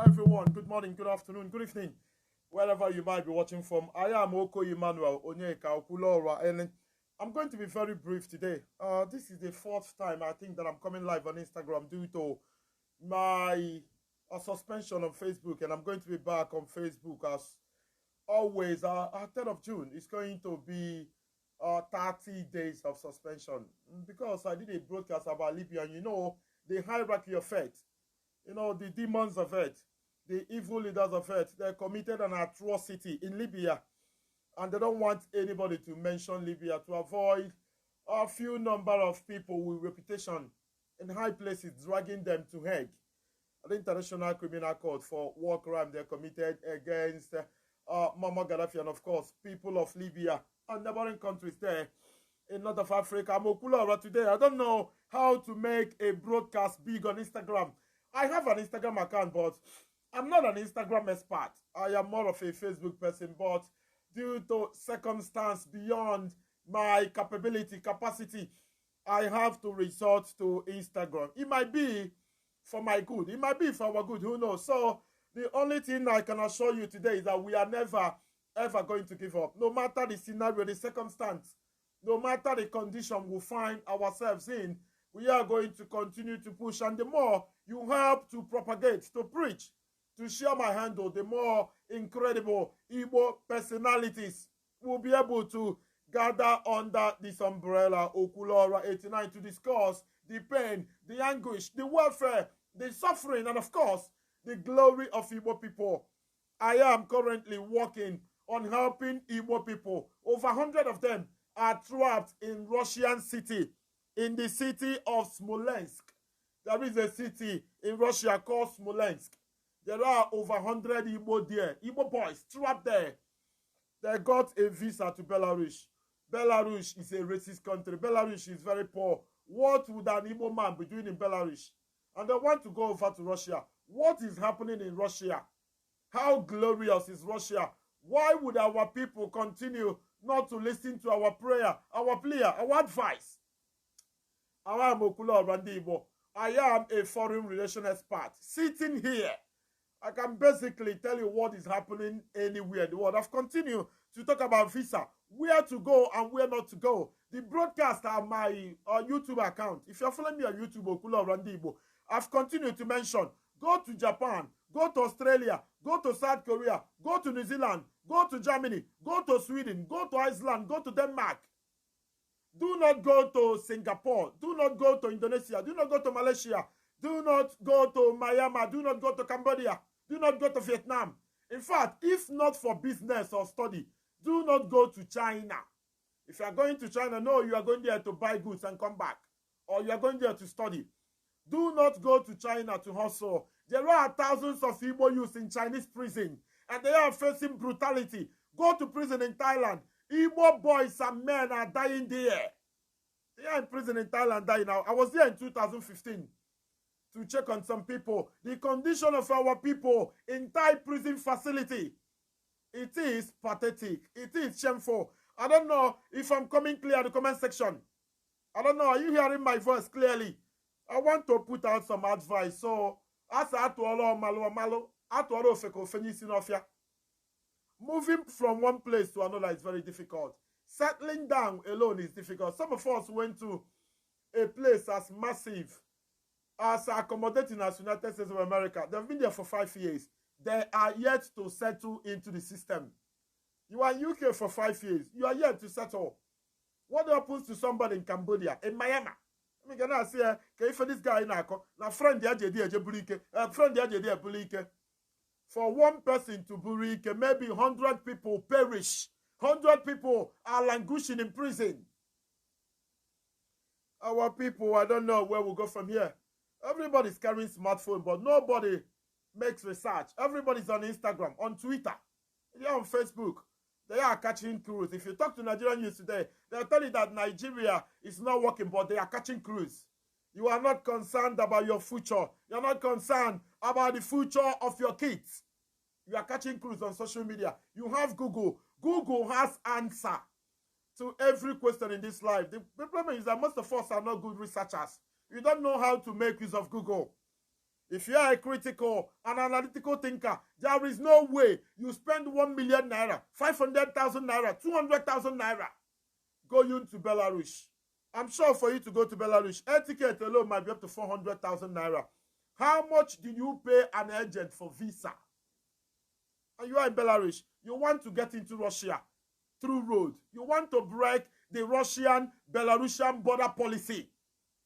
everyone, good morning, good afternoon, good evening, wherever you might be watching from. I am Oko Emmanuel Onyeka Okulora, and I'm going to be very brief today. This is the fourth time I think that I'm coming live on Instagram due to my suspension on Facebook, and I'm going to be back on Facebook as always. 3rd of June is going to be 30 days of suspension because I did a broadcast about Libya, and you know, the hierarchy of it, you know, the demons of it, the evil leaders of it, they committed an atrocity in Libya, and they don't want anybody to mention Libya to avoid a few number of people with reputation in high places dragging them to Hague, the International Criminal Court, for war crime they committed against Muammar Gaddafi and, of course, people of Libya and neighboring countries there in North of Africa. I'm Okulora today. I don't know how to make a broadcast big on Instagram. I have an Instagram account, but I'm not an Instagram expert. I am more of a Facebook person, but due to circumstance beyond my capacity, I have to resort to Instagram. It might be for my good. It might be for our good. Who knows? So the only thing I can assure you today is that we are never, ever going to give up. No matter the scenario, the circumstance, no matter the condition we find ourselves in, we are going to continue to push. And the more you help to propagate, to preach, to share my handle, the more incredible Igbo personalities will be able to gather under this umbrella, Okulora 89, to discuss the pain, the anguish, the warfare, the suffering, and of course, the glory of Igbo people. I am currently working on helping Igbo people. Over 100 of them are trapped in Russian city, in the city of Smolensk. There is a city in Russia called Smolensk. There are over 100 Igbo there, Igbo boys trapped there. They got a visa to Belarus. Belarus is a racist country. Belarus is very poor. What would an Igbo man be doing in Belarus? And they want to go over to Russia. What is happening in Russia? How glorious is Russia? Why would our people continue not to listen to our prayer, our plea, our advice? I am Okulora Igbo. I am a foreign relation expert. Sitting here, I can basically tell you what is happening anywhere in the world. I've continued to talk about visa, where to go and where not to go. The broadcast on my YouTube account. If you're following me on YouTube, Okulora Igbo, I've continued to mention, go to Japan, go to Australia, go to South Korea, go to New Zealand, go to Germany, go to Sweden, go to Iceland, go to Denmark. Do not go to Singapore. Do not go to Indonesia. Do not go to Malaysia. Do not go to Myanmar. Do not go to Cambodia. Do not go to Vietnam. In fact, if not for business or study, do not go to China. If you are going to China, no, you are going there to buy goods and come back. Or you are going there to study. Do not go to China to hustle. There are thousands of Igbo youths in Chinese prison, and they are facing brutality. Go to prison in Thailand. Igbo boys and men are dying there. They are in prison in Thailand dying now. I was there in 2015 to check on some people. The condition of our people in Thai prison facility, it is pathetic. It is shameful. I don't know if I'm coming clear in the comment section. I don't know. Are you hearing my voice clearly? I want to put out some advice. So, moving from one place to another is very difficult. Settling down alone is difficult. Some of us went to a place as massive, as accommodating as United States of America. They've been there for 5 years. They are yet to settle into the system. You are in UK for 5 years. You are yet to settle. What happens to somebody in Cambodia, in Miami? I mean, I say, okay, for this guy na friend for one person to burike, maybe 100 people perish. 100 people are languishing in prison. Our people, I don't know where we'll go from here. Everybody's carrying smartphone, but nobody makes research. Everybody's on Instagram, on Twitter, they're on Facebook. They are catching cruise. If you talk to Nigerian youth today, they'll tell you that Nigeria is not working, but they are catching cruise. You are not concerned about your future. You're not concerned about the future of your kids. You are catching cruise on social media. You have Google. Google has answer to every question in this life. The problem is that most of us are not good researchers. You don't know how to make use of Google. If you are a critical and analytical thinker, there is no way you spend 1 million naira, 500,000 naira, 200,000 naira going to Belarus. I'm sure for you to go to Belarus, air ticket alone might be up to 400,000 naira. How much did you pay an agent for visa? And you are in Belarus. You want to get into Russia through road. You want to break the Russian-Belarusian border policy.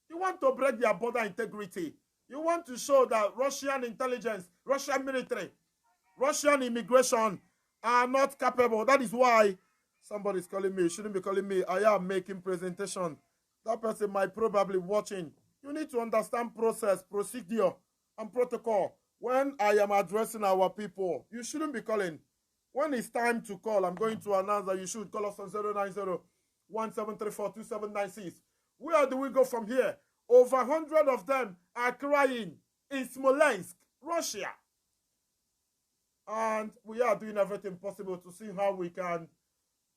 You want to break their border integrity. You want to show that Russian intelligence, Russian military, Russian immigration are not capable. That is why somebody's calling me. You shouldn't be calling me. I am making presentation. That person might probably watching. You need to understand process, procedure, and protocol. When I am addressing our people, you shouldn't be calling. When it's time to call, I'm going to announce that you should call us on 090-1734-2796. Where do we go from here? Over 100 of them are crying in Smolensk, Russia. And we are doing everything possible to see how we can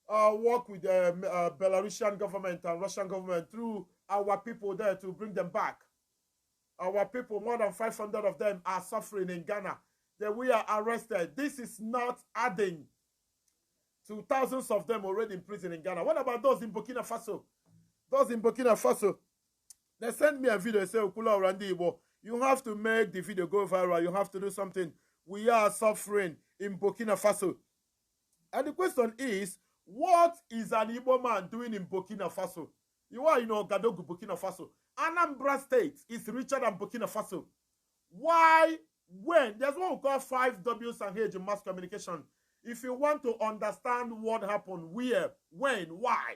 work with the Belarusian government and Russian government through our people there to bring them back. Our people, more than 500 of them, are suffering in Ghana. That we are arrested. This is not adding to thousands of them already in prison in Ghana. What about those in Burkina Faso? Those in Burkina Faso, they send me a video and say, Okula Orandi Igbo, you have to make the video go viral. You have to do something. We are suffering in Burkina Faso. And the question is, what is an Igbo man doing in Burkina Faso? You are in Gadogu, Burkina Faso. Anambra State is richer than Burkina Faso. Why? When? There's what we call 5 W's and H in mass communication. If you want to understand what happened, where, when, why.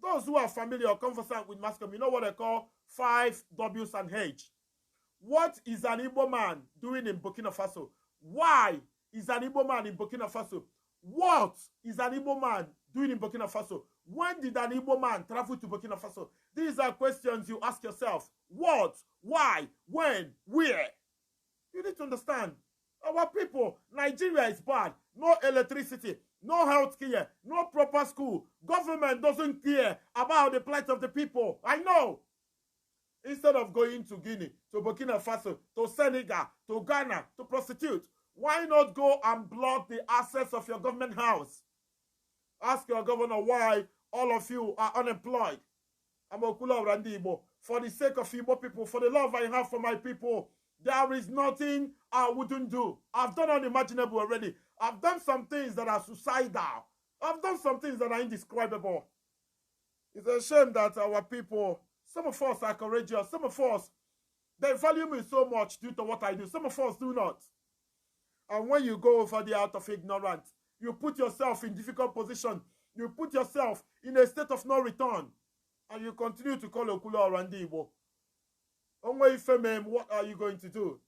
Those who are familiar or conversant with mass communication, you know what they call 5 W's and H. What is an Igbo man doing in Burkina Faso? Why is an Igbo man in Burkina Faso? What is an Igbo man doing in Burkina Faso? When did an Igbo man travel to Burkina Faso? These are questions you ask yourself. What? Why? When? Where? You need to understand. Our people, Nigeria is bad. No electricity, no health care, no proper school. Government doesn't care about the plight of the people. I know. Instead of going to Guinea, to Burkina Faso, to Senegal, to Ghana, to prostitute, why not go and block the access of your government house? Ask your governor why all of you are unemployed. I'm Okula Orandi Igbo. For the sake of Igbo people, for the love I have for my people, there is nothing I wouldn't do. I've done unimaginable already. I've done some things that are suicidal. I've done some things that are indescribable. It's a shame that our people, some of us are courageous. Some of us, they value me so much due to what I do. Some of us do not. And when you go over there out of ignorance, you put yourself in difficult position. You put yourself in a state of no return. And you continue to call Okula Orandi Igbo. What are you going to do?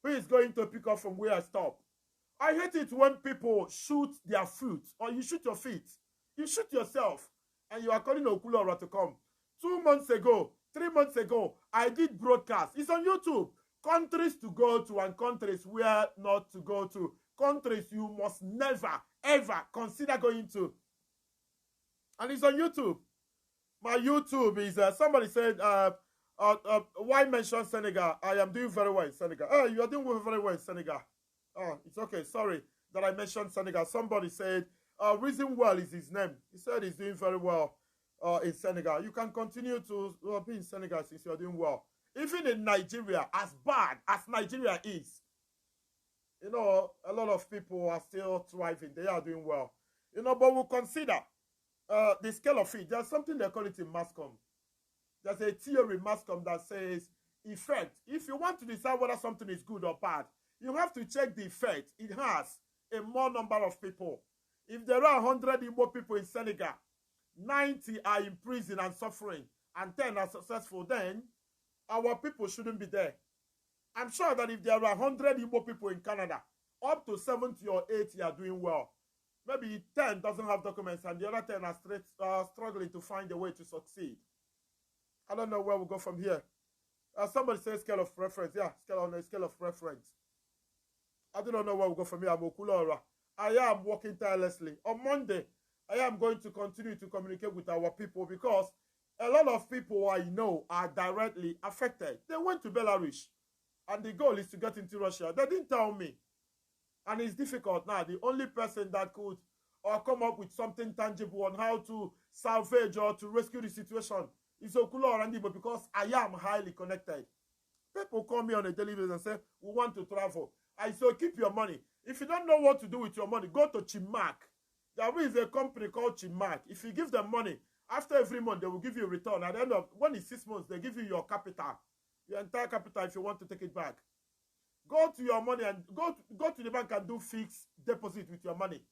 Who is going to pick up from where I stop? I hate it when people shoot their feet, or you shoot your feet. You shoot yourself, and you are calling Okulora to come. 2 months ago, 3 months ago, I did broadcast. It's on YouTube. Countries to go to and countries where not to go to. Countries you must never, ever consider going to. And it's on YouTube. My YouTube is, somebody said, why mention Senegal? I am doing very well in Senegal. Oh, you are doing very well in Senegal. Oh, it's okay. Sorry that I mentioned Senegal. Somebody said, Reason Well is his name. He said he's doing very well in Senegal. You can continue to be in Senegal since you are doing well. Even in Nigeria, as bad as Nigeria is, you know, a lot of people are still thriving. They are doing well. You know, but we'll consider the scale of it. There's something they call it in Masscom. There's a theory in Masscom that says effect. If you want to decide whether something is good or bad, you have to check the effect it has a more number of people. If there are 100 Igbo people in Senegal, 90 are in prison and suffering, and 10 are successful, then our people shouldn't be there. I'm sure that if there are 100 Igbo people in Canada, up to 70 or 80 are doing well. Maybe 10 doesn't have documents and the other 10 are struggling to find a way to succeed. I don't know where we'll go from here. Somebody says scale of reference. Yeah, on a scale of reference. I do not know where we'll go from here. I'm Okulora. I am working tirelessly. On Monday, I am going to continue to communicate with our people because a lot of people I know are directly affected. They went to Belarus and the goal is to get into Russia. They didn't tell me. And it's difficult now. The only person that could come up with something tangible on how to salvage or to rescue the situation is Okulora and Igbo because I am highly connected. People call me on a daily basis and say, we want to travel. I say, keep your money. If you don't know what to do with your money, go to Chimak. There is a company called Chimak. If you give them money, after every month, they will give you a return. At the end of, when it's 6 months, they give you your capital, your entire capital if you want to take it back. Go to your money and go to the bank and do fixed deposit with your money.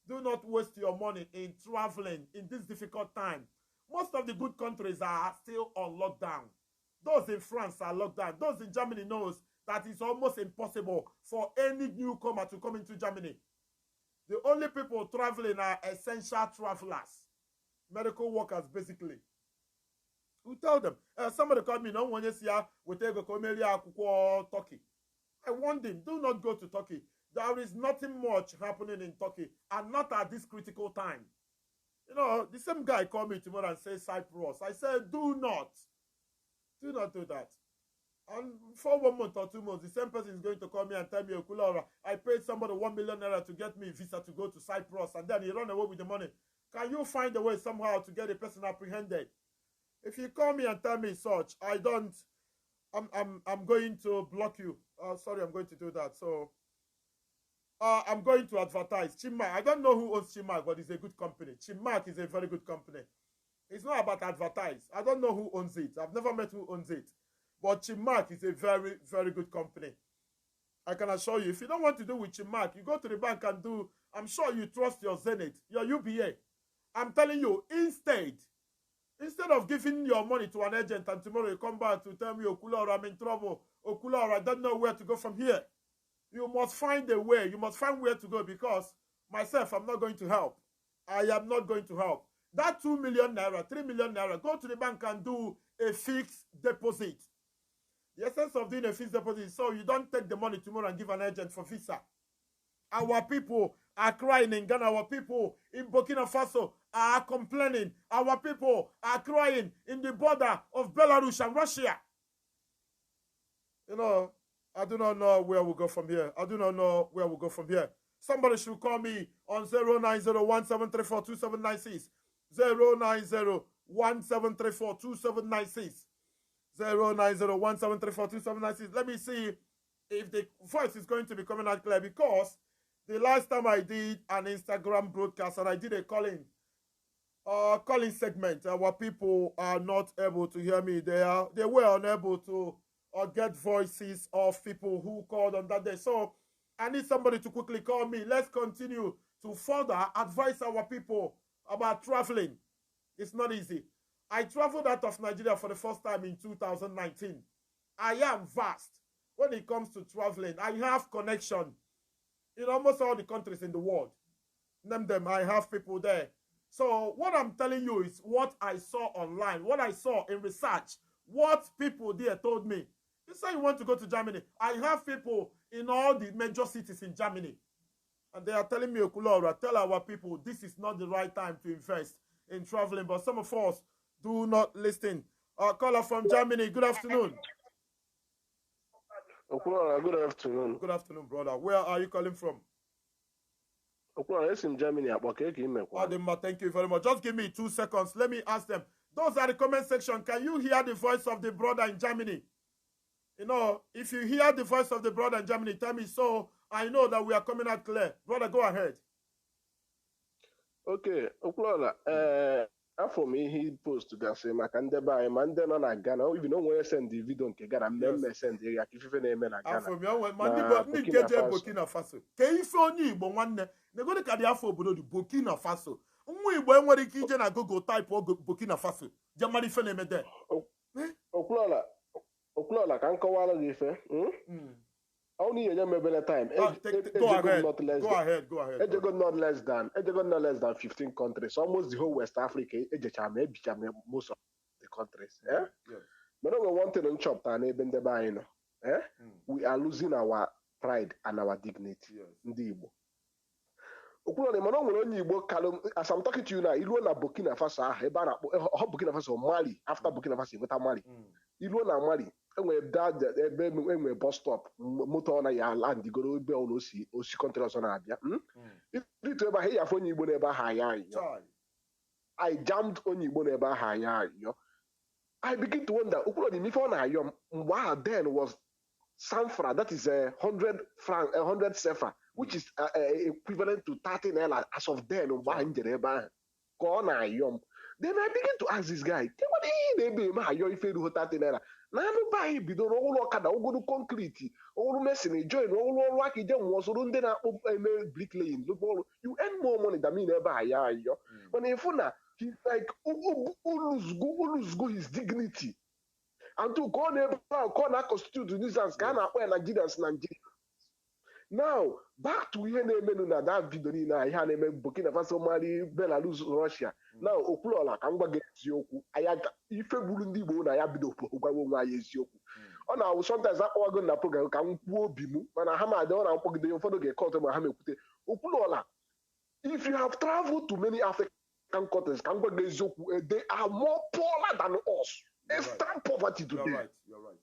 Do not waste your money in traveling in this difficult time. Most of the good countries are still on lockdown. Those in France are locked down. Those in Germany knows that it's almost impossible for any newcomer to come into Germany. The only people traveling are essential travelers, medical workers, basically. Who tell them? Somebody called me, no one is here with Turkey. I warned him, do not go to Turkey. There is nothing much happening in Turkey, and not at this critical time. You know, the same guy called me tomorrow and said Cyprus. I said, do not do that. And for 1 month or 2 months, the same person is going to call me and tell me, Okulora, I paid somebody 1 million naira to get me a visa to go to Cyprus, and then he run away with the money. Can you find a way somehow to get a person apprehended? If you call me and tell me such, I'm going to block you. Sorry, I'm going to do that. So I'm going to advertise Chimak. I don't know who owns Chimak, but it's a good company. Chimak is a very good company. It's not about advertise. I don't know who owns it. I've never met who owns it. But Chimak is a very, very good company. I can assure you, if you don't want to do with Chimak, you go to the bank and do, I'm sure you trust your Zenith, your UBA. I'm telling you, instead of giving your money to an agent and tomorrow you come back to tell me, Okulora, I'm in trouble. Okulora, I don't know where to go from here. You must find a way. You must find where to go because myself, I'm not going to help. I am not going to help. That 2 million naira, 3 million naira, go to the bank and do a fixed deposit. The essence of doing a fixed deposit is so you don't take the money tomorrow and give an agent for visa. Our people are crying in Ghana. Our people in Burkina Faso are complaining. Our people are crying in the border of Belarus and Russia. You know, I do not know where we'll go from here. I do not know where we'll go from here. Somebody should call me on 09017342796. 09017342796. 09017342796. Let me see if the voice is going to be coming out clear, because the last time I did an Instagram broadcast and I did a calling segment, our people are not able to hear me. They were unable to get voices of people who called on that day. So I need somebody to quickly call me. Let's continue to further advise our people about traveling. It's not easy. I traveled out of Nigeria for the first time in 2019. I am vast when it comes to traveling. I have connection in almost all the countries in the world. Name them, I have people there. So what I'm telling you is what I saw online, what I saw in research, what people there told me. You say you want to go to Germany. I have people in all the major cities in Germany. And they are telling me, Okulora, tell our people this is not the right time to invest in traveling. But some of us do not listen. Caller from Germany, good afternoon. Okulora, good afternoon. Good afternoon, brother. Where are you calling from? Okulora, it's in Germany. Thank you very much. Just give me 2 seconds. Let me ask them. Those are the comment section. Can you hear the voice of the brother in Germany? You know, if you hear the voice of the brother in Germany, tell me so I know that we are coming out clear. Brother, go ahead. Okay, Okulora, after me, he post to say, Makandeba, and then on a Ghana, even though we send the video to Ghana, I'm send the Akifi name and Ghana. From your Burkina Faso. Can you phone you, but one day, they're going to carry out for Burkina Faso. We when the kitchen, I go type or Burkina Faso. Jamari Feneme there. Okulora, Okwuluola ka nkọwara gị ife. Only a member time. Go ahead. Ejego not less than 15 countries. Almost the whole West Africa. Most of the countries. Yes. But we want to chop and we are losing our pride and our dignity. Yes. As I'm talking to you now, you na Burkina Faso, Burkina Faso, Mali. After Burkina Faso, you Mali. You na Mali. Enwe bus stop moto na ya land go be on osi country ọzọ na-abịa itu ebe ahụ ya afọ onye Igbo n'ebe ahụ anya ayọ I jammed onye Igbo n'ebe ahụ anya ayọ I begin to wonder Okwuluola ife ọ na-ayọ mgbe ahụ then was sanfra, that is 100 sefa, which is equivalent to 30 naira as of then mgbe ahụ njere ebe ahụ ka ọ na-ayọ m. Then I begin to ask this guy, what ihe na-ebe eme ayọ ife erughị 30 naira na anụba anyị bidoro ụlọ ọkada ogoro konkriti ọrụ mesin join ọrụ aka ije nwụọ soro ndị na-akpọ eme bricklaying ọrụ you earn more money than me ebe a ya ayọ mana ịfụ na he's like uluzgo his dignity and to ka ọ na-ebe ahụ ka ọ na-constitute nuisance ka a na-akpọ ya Nigerians Nigeria. Now back to ihe na-emenu na that video niile a ihe a na-eme Burkina Faso, Mali, Belarus, Russia. Now Okwuluola ka m gwa gị eziokwu ife gburu ndị Igbo na ya bido gwawa onwe anyị eziokwu. Ọ na-awụ sometimes akpọwago na program ka m kwuo obi m mana ha ma dị ọ na-akpọgide ụfọdụ ga-ekọtụ ma ha mekwute. Okwuluola, if you have traveled to many African countries, ka m gwa gị eziokwu, they are more poorer than us. Extreme poverty today. You're right.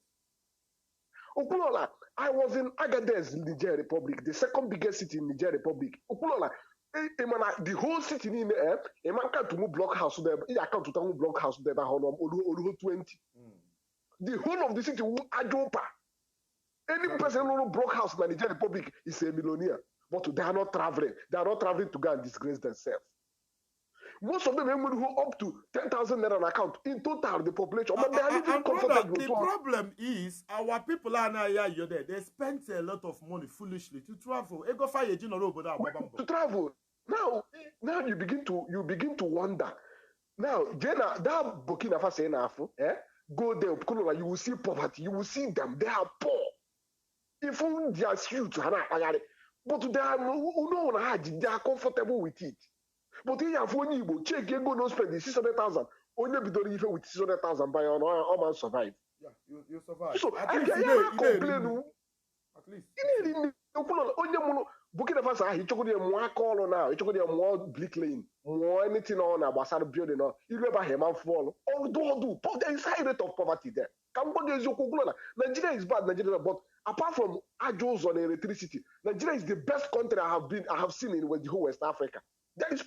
Okwuluola, I was in Agadez, Niger Republic, the second biggest city in Niger Republic. Okwuluola, the whole city in there, a man can't move block house there, I can't move block house there, 20. The whole of the city will ajopa. Any person who block house in Niger Republic is a millionaire, but they are not traveling. They are not traveling to go and disgrace themselves. Most of them who up to 10,000 naira an account in total the population. But they are living comfortably. The problem is our people are now here. They spend a lot of money foolishly to travel. To travel. Now you begin to wonder. Now, Jenna, that Burkina Faso go there, you will see poverty. You will see them. They are poor. If they are huge, but they are comfortable with it. But if you have only Igbo, check you go no spend the 600,000. Only be done with 600,000 by on man survive. Yeah, you survive. So at I least complain. At least. Only Burkina Faso, he took more call now. He took more bricklaying, more anything on a basar building. You never him and fall. Although there is high rate of poverty there. Nigeria is bad, Nigeria, but apart from Ajos on electricity, Nigeria is the best country I have seen in the whole West Africa. There is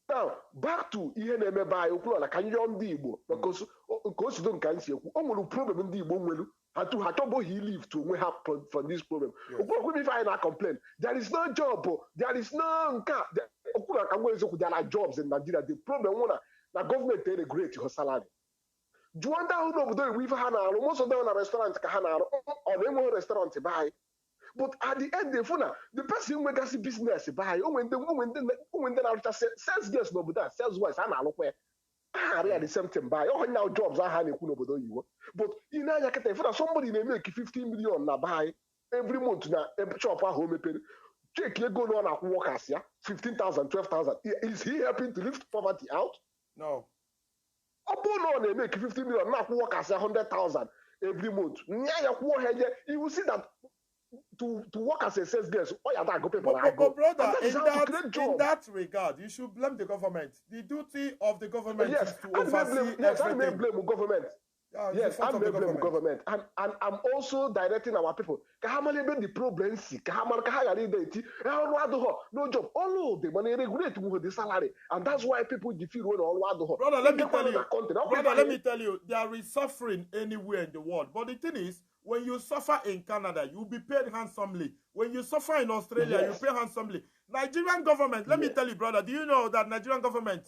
now back to ihe na-eme be anyị Okwuluola ka nyọ ndị Igbo because nke osido nke anyị si ekwu o nwere problem ndị Igbo nwere ha chọbụghị live to onwe ha from this problem. Okwuluola ife anyị na-complain there is no job, there is no nka. Okwuluola ka nwere eziokwu there are jobs in Nigeria. The problem nwụ na government regulate your salary. Juanda who n'obodo Igbo ife ha na-arụ most of them na restaurant ka ha na-arụ ọ na-enweghị restaurant be anyị. But at the end, the person who makes business buy, when they are sales girls n'obodo sales wise, I know where at the same time buy. Oh, now jobs are having n'obodo Igbo. But in Nigeria, somebody may make 15 million na buy every month na shop at home pay. Check you go on at workers, 15,000, 12,000. Is he helping to lift poverty out? No. Upon they make 15 million, now workers 100,000 every month. You will see that. To work as a sales girl, but brother, in that regard, you should blame the government. The duty of the government is to oversee everything. I may blame government. Yes, I may blame government. And I'm also directing our people. The problem no job. All of the money regulate with the salary. And that's why people defeat when all brother, let me tell you, there is suffering anywhere in the world. But the thing is, when you suffer in Canada, you'll be paid handsomely. When you suffer in Australia, you pay handsomely. Nigerian government, let me tell you, brother, do you know that Nigerian government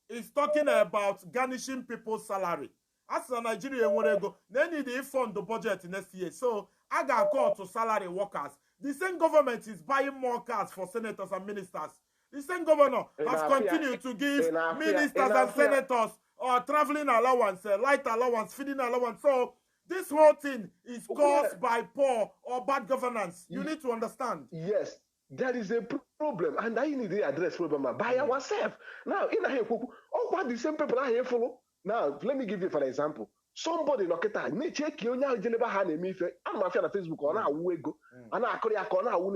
is talking about garnishing people's salary? As a Nigerian, they need to fund the budget next year. So I got called to salary workers. The same government is buying more cars for senators and ministers. The same governor has continued to give ministers and senators traveling allowance, light allowance, feeding allowance. So this whole thing is caused by poor or bad governance. You need to understand. Yes, there is a problem, and I need to address problem by ourselves. Now, in a what the same people are here follow. Now, let me give you for example. Somebody Noketa, check you now, Geneva had a me, I'm on Facebook on our wego, and I could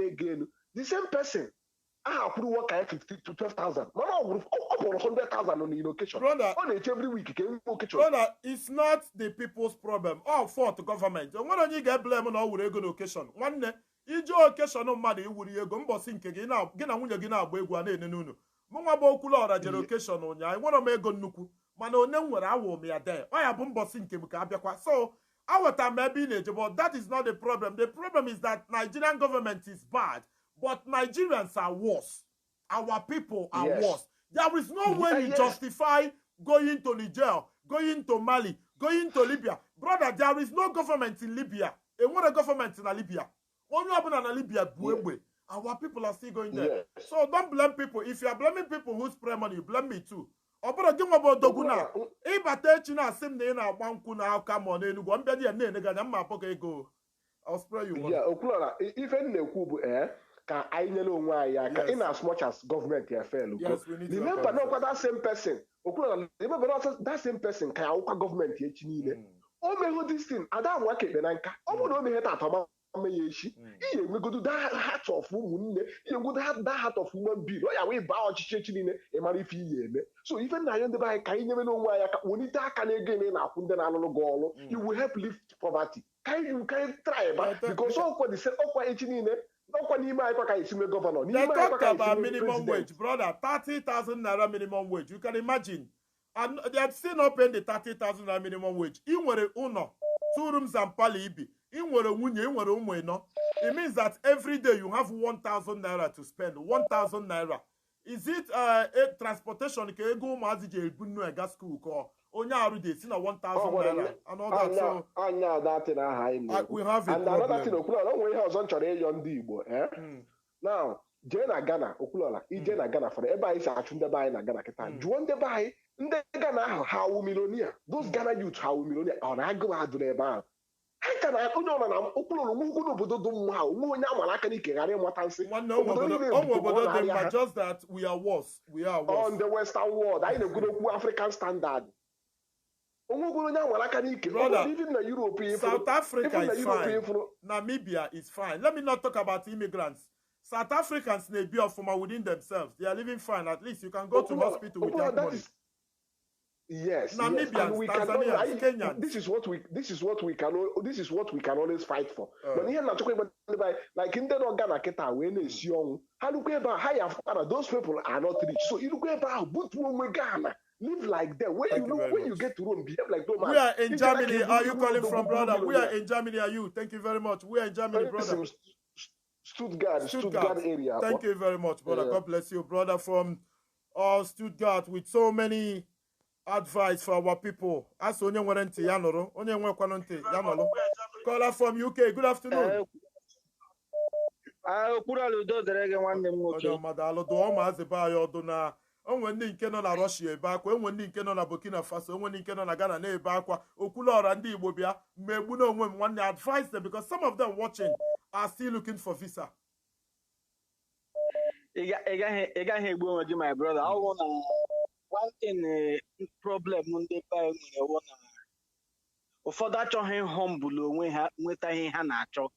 again. The same person. I could work at 50 to 12,000. Mama would have 100,000 on the location. Brother, on it every week. Brother, it's not the people's problem. All fault the government. And when you get blamed on all location, one day, you occasion of money, would you go bossing again now? Get a winner, get out, wait, one day, no. Mama Bokula, a location on ya. I want to make a nuku. Mano, no, where I will be a day. I have been bossing Kebukabia. So, our time may be in but that is not the problem. The problem is that Nigerian government is bad. But Nigerians are worse. Our people are worse. There is no way you justify going to Niger, going to Mali, going to Libya. Brother, there is no government in Libya. And what a government in Libya? Only happen in Libya, our people are still going there. So don't blame people. If you are blaming people who spray money, you blame me too. Oboro give about doguna. E bate china sim ne na banku na come on enu go mbedi na ne ga na ma poke go. I'll spray you. Yeah, Okulora, even the kubu can I know in as much as government here fail. Yes, we need remember no that same person. Remember that same person can our government here chinile. Oh me this thing, I don't work it benanka. Oh no me heta we go to that heart of woman, you would have that heart of woman be. Oh, yeah, we bow chichin in a marifie. So even now, you buy can never know why when it can again in a hundred goal, you will help lift poverty. Can you try, but because all what the same in they talked about minimum wage, brother. 30,000 naira minimum wage. You can imagine. And they are still not paying the 30,000 naira minimum wage. In where uno, 2 rooms and palibi. In where munye, in where umweno. It means that every day you have 1,000 naira to spend. 1,000 naira. Is it a transportation? Can you go mazije bunu gas school call? Only aru dey see na 1,000 naira and all that. So we have it. And another thing, Okulola, we have on chore yon Igbo. Now, Jena Ghana, Okulola, Jena Ghana for everybody is actually the buy na Ghana kita. Juan the buy, the Ghana how millionaire. Those Ghana youth how millionaire. On I go out to the bar. I can I don't know. Okulola, who go to do how? Who now Malakani can what I'm saying. Just that we are worse. We are worse on the Western world. I know good African standard. Brother, even the European, South Africa is fine. Namibia is fine. Let me not talk about immigrants. South Africans may be from within themselves. They are living fine. At least you can go to hospital with that money. Yes, Namibians, yes. Tanzanians, Kenyans. This is what we can always fight for. But here not talking about like in the Ghana Keta when is young. How look about higher those people are not rich. So you look about but Ghana. Live like that. When you get to Rome, behave like no man. We are in Germany. Are you calling from, brother? We are in Germany. Are you? Thank you very much. We are in Germany, brother. Stuttgart area. Thank you very much, brother. God bless you, brother, from Stuttgart, with so many advice for our people. As onye nwere ntị ya nụrụ, onye nwekwanụ ntị ya nụrụ. Caller from UK. Good afternoon. Onwe ndị nke nọ na Russia ebe akwa, onwe ndị nke nọ na Burkina Faso, onwe ndị nke nọ na Ghana na-ebe akwa. Okwuluọra ndị Igbo bịa mmegbu na onwe m nwanne, advise them because some of them watching are still looking for visa. Ị gaghị egbu onwe gị, my brother. I want one thing problem ndị be nwere wụ na ụfọdụ achọghị humble onwe ha nweta ihe ha na-achọ.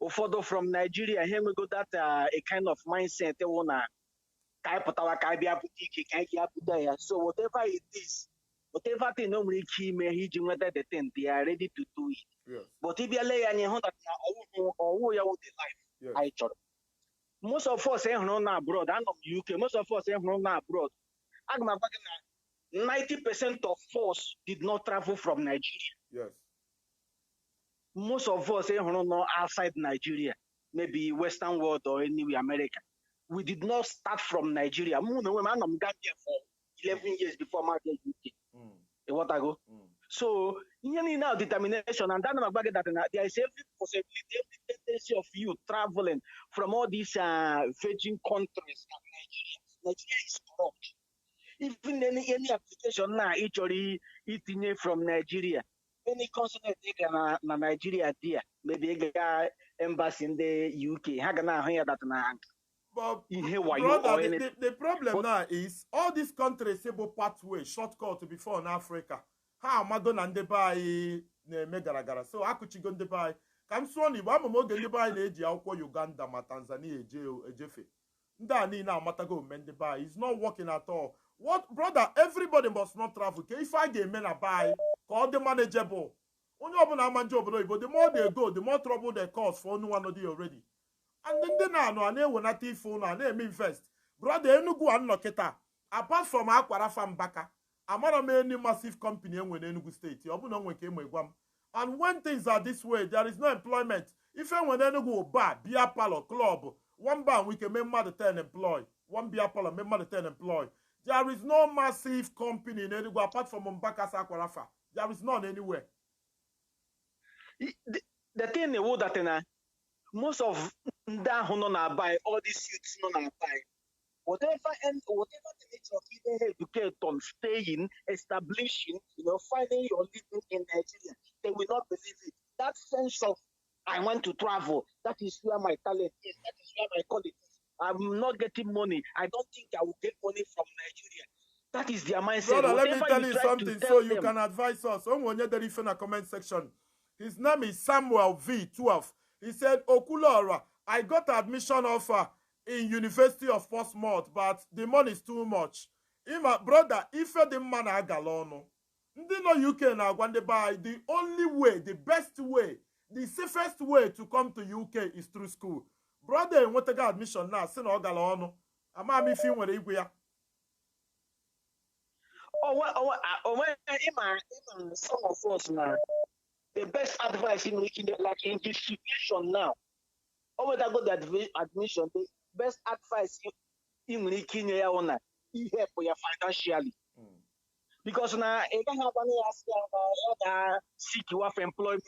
Ụfọdụ from Nigeria ha enwego that a kind of mindset wụ na so whatever it is, whatever thing no really key me he the thing they are ready to do it. Yes. But if you lay and you that or the life, yes. I thought most of us run abroad. I'm UK. Most of us run abroad. 90% of us did not travel from Nigeria. Yes. Most of us run outside Nigeria, maybe Western world or anywhere America. We did not start from Nigeria. I'm for 11 years before my UK. What I go. So, now determination and then there is every possibility, every tendency of you traveling from all these virgin countries like Nigeria. Nigeria is corrupt. Even any application now, actually, it from Nigeria. Any consulate na Nigeria there, maybe a embassy in the UK. How can I hear that now? But Brother, the problem now is all these countries say pathway, shortcut before in Africa. Ha amado na ndị be anyị na-eme gara so akụchigo ndị be anyị ka m sụọ n'Igbo ama m oge ndị be anyị na-eji akwụkwọ Uganda ma Tanzania ejefe ndị a niile amatago omume ndị be anyị. It's not working at all. What brother, everybody must not travel ka ife a ga-eme na be anyị ka ọ dị manageable. Onye ọbụla ama nje obodo Igbo, the more they go, the more trouble they cause for only one of you already. And ndị na-anọ a na-ewenata ife ụlọ a na-eme invest. Brother, Enugu anọ kịta apart from Akwara Fambaka, amara m any massive company enwe n'Enugu steeti ọ bụ na onwe ka enwe gwa m. And when things are this way, there is no employment. Ife enwe n'Enugu bar, beer parlor, club, one bar we can make mmadụ 10 employ, one beer parlor make mmadụ 10 employ. There is no massive company in Enugu apart from Mbaka Akwarafa. There is none anywhere. The thing is that most of them who not buy all these youths not buy. Whatever the nature of even educate on staying, establishing, finding your living in Nigeria, they will not believe it. That sense of I want to travel, that is where my talent is, that is where my calling is. I'm not getting money. I don't think I will get money from Nigeria. That is their mindset. Brother, let me tell you something so you can advise us. Someone there in the comment section. His name is Samuel V12. He said, Okulora, I got admission offer in University of Portsmouth, but the money is too much. Brother, if the man agalono, no UK na gwande by the only way, the best way, the safest way to come to UK is through school. Brother, what got admission now? Sin ogalono. Ama mi fi nwere igwe ya. Some of us now, the best advice in this situation now. Over that got the admission, the best advice in making your own help for your financially. Because now I don't have any other seek you for employment.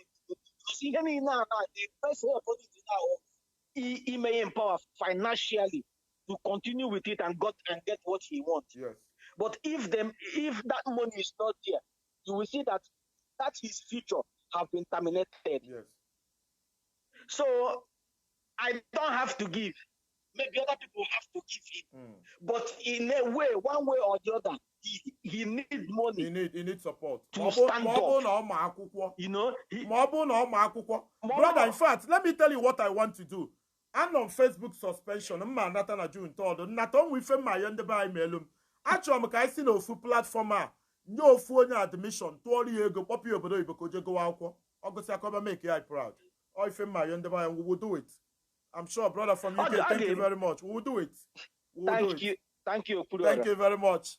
See any now the best way for it now he may empower financially to continue with it and get what he wants. Yes. But if that money is not there, you will see that his future have been terminated. Yes. So I don't have to give. Maybe other people have to give it. But in a way, one way or the other, he needs money. He needs support. To stand up. Brother, in fact, let me tell you what I want to do. I'm on Facebook suspension. I'm not on June 3rd. Not on with my underby melum. Actually, I see no full platform. No full admission. 20 years ago, Poppy Obodo, because you go out. August, I come make you proud. Or if my underby, we will do it. I'm sure, brother from UK, thank you very much. We will do it. Thank you. Thank you very much.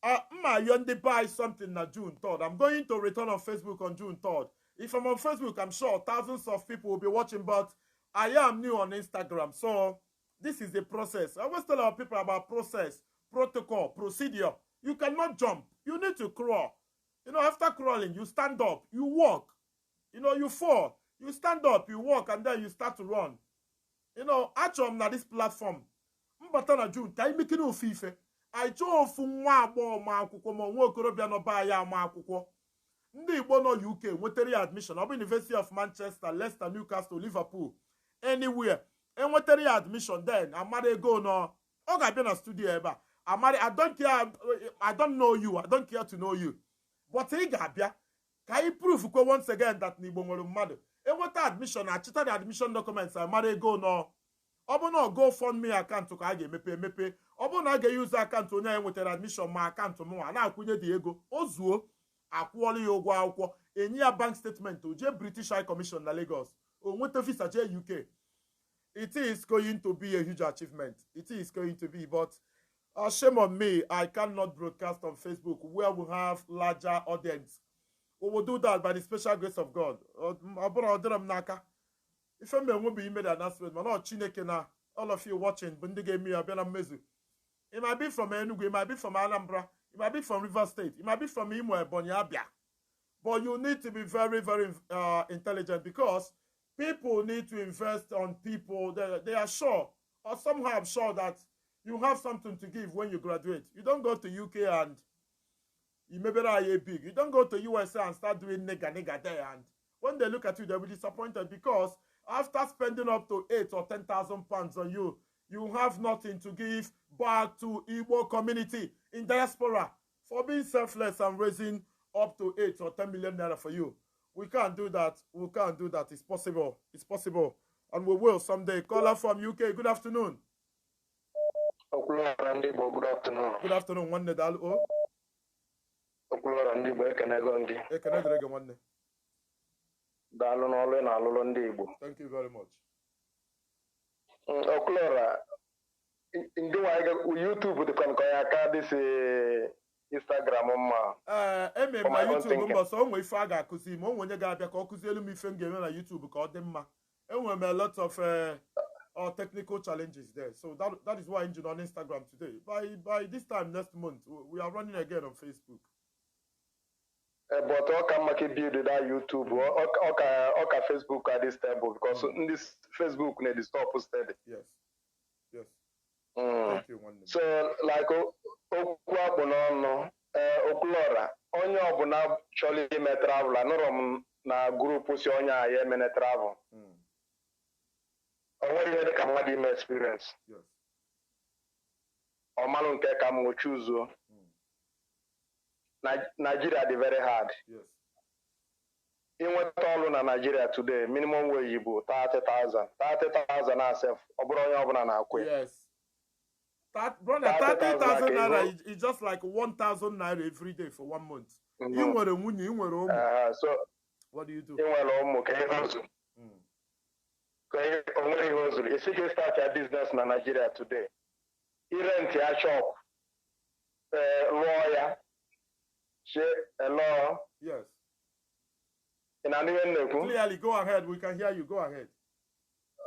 Yonde buy something na June 3rd. I'm going to return on Facebook on June 3rd. If I'm on Facebook, I'm sure thousands of people will be watching, but I am new on Instagram. So this is the process. I always tell our people about process, protocol, procedure. You cannot jump. You need to crawl. After crawling, you stand up, you walk. You fall. You stand up, you walk, and then you start to run. Actually, na this platform. Mbata na June, ka imi kini ofife. I cho ofu nwa agbo ma akwụkwọ ma nwa okorobịa no ba ya ma akwụkwọ. Ndị Igbo no UK nwetere admission. Ọ bụ University of Manchester, Leicester, Newcastle, Liverpool, anywhere. Enwetere admission then. Amare go no. Ọ ga-abịa na studio ebe a. Amare, I don't care. I don't know you. I don't care to know you. But ị ga-abịa. Ka ị prove kwa once again that n'Igbo nwere mmadụ. Enweta admission, achịta the admission documents, amara go no. Ọ bụ na GoFundMe account ka a ga-emepe. Ọ bụ na a ga-use account onye anyị nwetara admission ma account m nwa na-akwụnye dị ego. O zuo, akwụọla ya ụgwọ akwụkwọ, enye ya bank statement, o jee British High Commission na Lagos. O nweta visa jee UK. It is going to be a huge achievement. It is going to be, but shame on me, I cannot broadcast on Facebook where we have larger audience. We will do that by the special grace of God. If I'm going to made an announcement, all of you watching, it might be from Enugu, it might be from Anambra, it might be from River State, it might be from Imo and Bonyabia. But you need to be very, very intelligent because people need to invest on people. They are sure, or somehow I'm sure that You have something to give when you graduate. You don't go to UK and you maybe are big. You don't go to USA and start doing nigga there. And when they look at you, they'll be disappointed because after spending up to 8 or 10,000 pounds on you, you have nothing to give back to Igbo community in diaspora for being selfless and raising up to 8 or 10 million naira for you. We can't do that. We can't do that. It's possible. It's possible. And we will someday. Caller from UK. Good afternoon. Good afternoon. Good afternoon. One day, Dalo. Thank you very much. Okulora, YouTube this Instagram my YouTube number so we faga kuzi mo wonye ga abia ka okuzielu mi fe ngeme na YouTube ka odimma. Enwe a lot of technical challenges there. So that is why I'm on Instagram today. By this time next month we are running again on Facebook. But how can make build that YouTube or Facebook at this time because in this Facebook need to stop steady. Yes. Yes. Thank you one. So like Okulora onye obuna chọrọ ime travel anọrọ na group si onye a emene travel. O nwere ihe dịka mmadụ ime experience. Yes. Ọ malụ nke ka m choose. Nigeria is very hard. Yes. In what all na Nigeria today, minimum wage bụ 30,000. 30,000 ourselves. Yes. Brother, 30,000 naira is just like 1,000 naira every day for 1 month. You were a money, you were a so what do you do? You if you start your business in Nigeria today, you rent your shop, lawyer. Hello. Yes. Clearly, go ahead. We can hear you. Go ahead.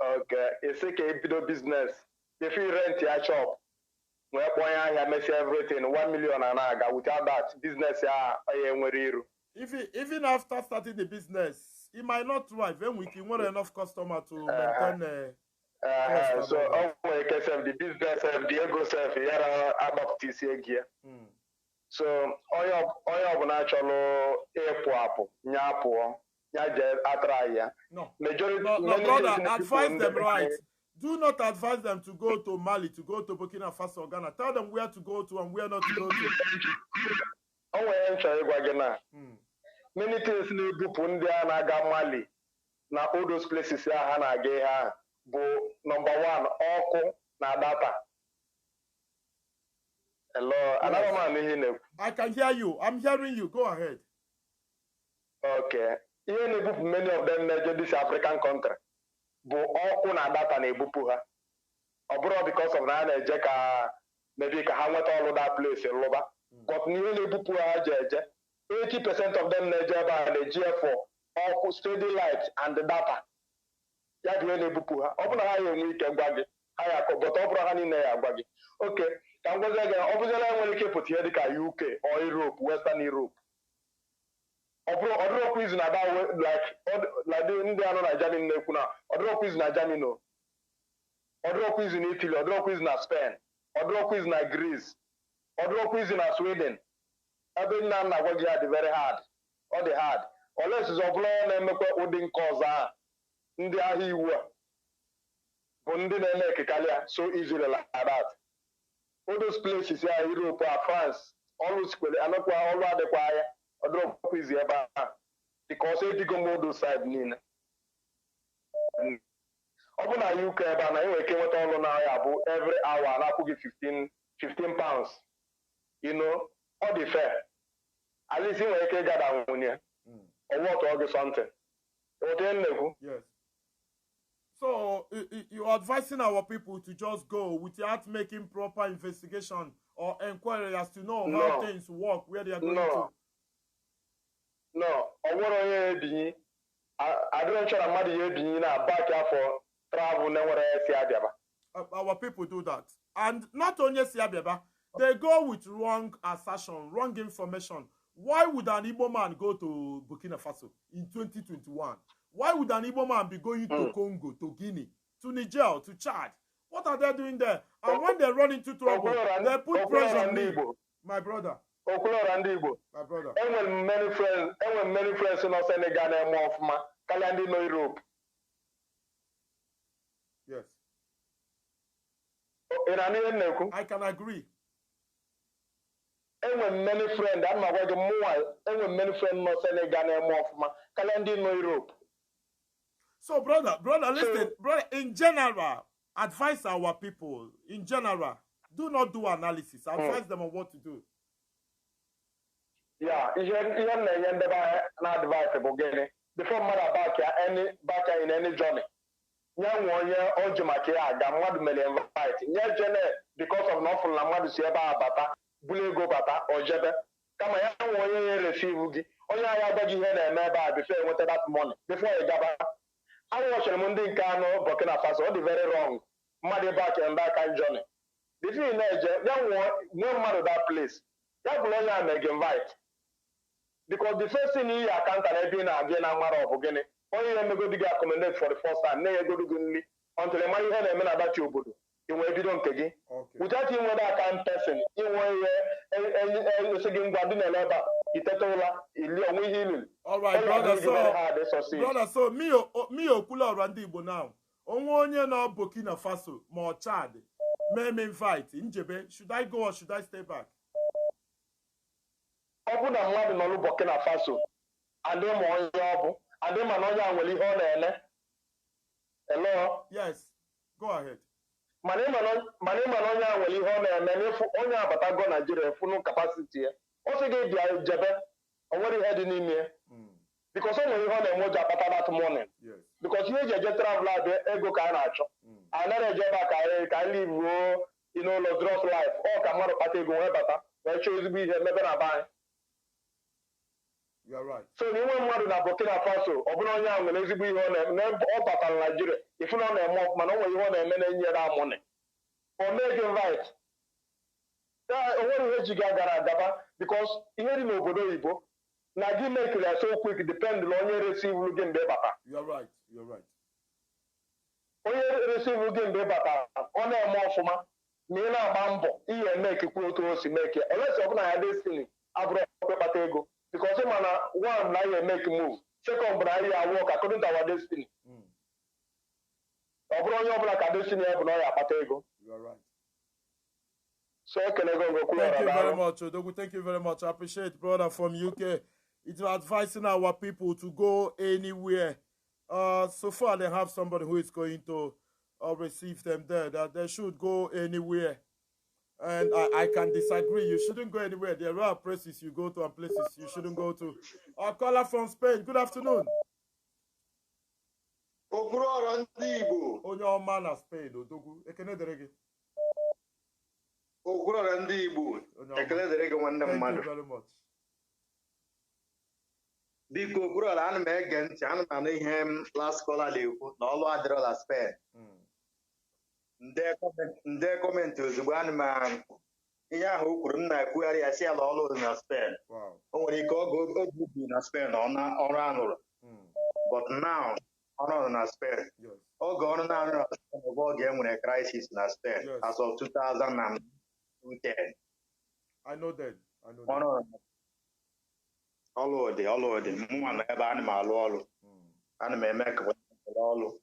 Okay. It's a business. If you rent your shop, everything 1 million and without that business, even after starting the business, it might not thrive. Then we can want enough customer to maintain. So, the business, the ego self, here about TCA gear. So onye ọbụla chọrọ ịpụ nya pụọ nya je atara ya. No, brother, advise them right. Do not advise them to go to Mali, to go to Burkina Faso or Ghana. Tell them where to go to and where not to go to. O nwere nchọ ịgwa gị na many things na-ebupụ ndị a na-aga Mali na all those places ha na-aga ihe ahụ bụ number 1 ọkụ na data. Hello, another man. I can hear you. I'm hearing you. Go ahead. Okay. Even if many of them major this African country, but all na data na ebupu ha. Abroad because of na ejeka maybe ka ha nweta all that place in Loba. But even ebupu ha jeje 80% of them na ejeba na GF4 all steady light and the data. Ya dị ebupu ha. Ọ bụ na ha enwe ike gwa gị. Ha ya ko but ọ bụrụ ha niile ya gwa gị. Okay. Can go there. Obviously, I'm going to put here the UK or Europe, Western Europe. Other quiz in about like the Indian Germany Nekuna. Other quiz in Germany. Other quiz in Italy. Other quiz in Spain. Other quiz in Greece. Other quiz in Sweden. Every none of what you had very hard. Or the hard. Unless it's a blow and make what wouldn't cause India he were. Bundi so easily like that. All those places here, Europe, France, always all the choir, or drop is here because they go more those side nina. Open a UK banner, you came with all now every hour, and I could give 15 pounds. You know, all the fair. At least you can get that one here. Or what or something. Yes. So you're advising our people to just go without making proper investigation or inquiry as to know how things work, where they are going to. No, I don't try to money back here for travel. Our people do that, and not only Siabeba, they go with wrong assertion, wrong information. Why would an Igbo man go to Burkina Faso in 2021? Why would an Igbo man be going to Congo, to Guinea, to Niger, to Chad? What are they doing there? And when they run into trouble, they put pressure on me. My brother. My brother. Enwere many friends in Senegal and more of my calendar no Europe. Yes. I can agree. Enwere many friends. I'm not going to more. Enwere many friends in Senegal and more of my calendar no Europe. So, brother, listen, brother. In general, advise our people. In general, do not do analysis. Advise them on what to do. Yeah, you advice before mother back in any journey. Young 1 year old Jamakia, Gamad may invite. Because of nothing, Lamadu Siaba Bata, Bulego Bata, or Jebe. Come a young 1 year receive Ugi. Only I have you had a member before I wanted that money. Before I got I watch a Mundi Kano, Burkina Faso, the very wrong. Muddy back and back and journey. Between young one man of that place. That will only make invite. Because the first thing you can't again and matter of again. Only let me go to get accommodate for the first time. Never go to Gunli until the money had a man about you. You will be done again. Without him, whether I can person, you will second garden and labor. All right, brother. So me Okula Randibo now. Onye na Burkina Faso, more Chad. May me invite in Jebe. Should I go or should I stay back? Open a mother no Burkina Faso. And then more job. And then Manoya will leave on. Hello? Yes. Go ahead. My name Manoya will leave on and if only about I go Nigeria full capacity. Also gave the Jebe. I already had in here. Because only one and more that morning. Yes. Because you just travel out there, ego canacho. Another job I live, you know, the drop life. All come out of Patego, where chose to be here, never buy. You're right. So you want more than Burkina Faso, Obonoya, when you be on all Papa Nigeria. If you don't have more, man, you want a million year money. Or make it right. What you got because here in Obodo Igbo, now give make it so quick, depend on your receive again, Bebata. You're right. When you receive again, Bebata, on a more for Mina Bambo, he make a quote to us, make it. Unless you have this thing, Abro Patego. Because one now you make a move. Second, but I work according to our destiny. Abro your black destiny, Abro Patego. You're right. So can I go? Thank you very much, Odogu. Thank you very much. I appreciate, brother from UK. It's advising our people to go anywhere. So far, they have somebody who is going to receive them there. That they should go anywhere. And I can disagree. You shouldn't go anywhere. There are places you go to and places you shouldn't go to. Our caller from Spain. Good afternoon. On your man of Spain, Odogu. Thank you very much. Biko bro, ana m ege ntị, ana m anụ ihe last caller na-ekwu na ọlụ adịrọla Spain. Nde kọmentị ozugbo ana m ihe ahụ o kwuru m na-ekwugharị ya si ala ọlụ dị na Spain. O nwere ike oge ubi na Spain ọrụ anụrụ. But now ọ nọ na Spain. Oge ọrụ na-anụ na Spain bụ oge e nwere crisis na Spain as of 2010. I know that. All the mụnwa nọ ebe ana m alụ ọrụ. Ana m eme ka ọrụ.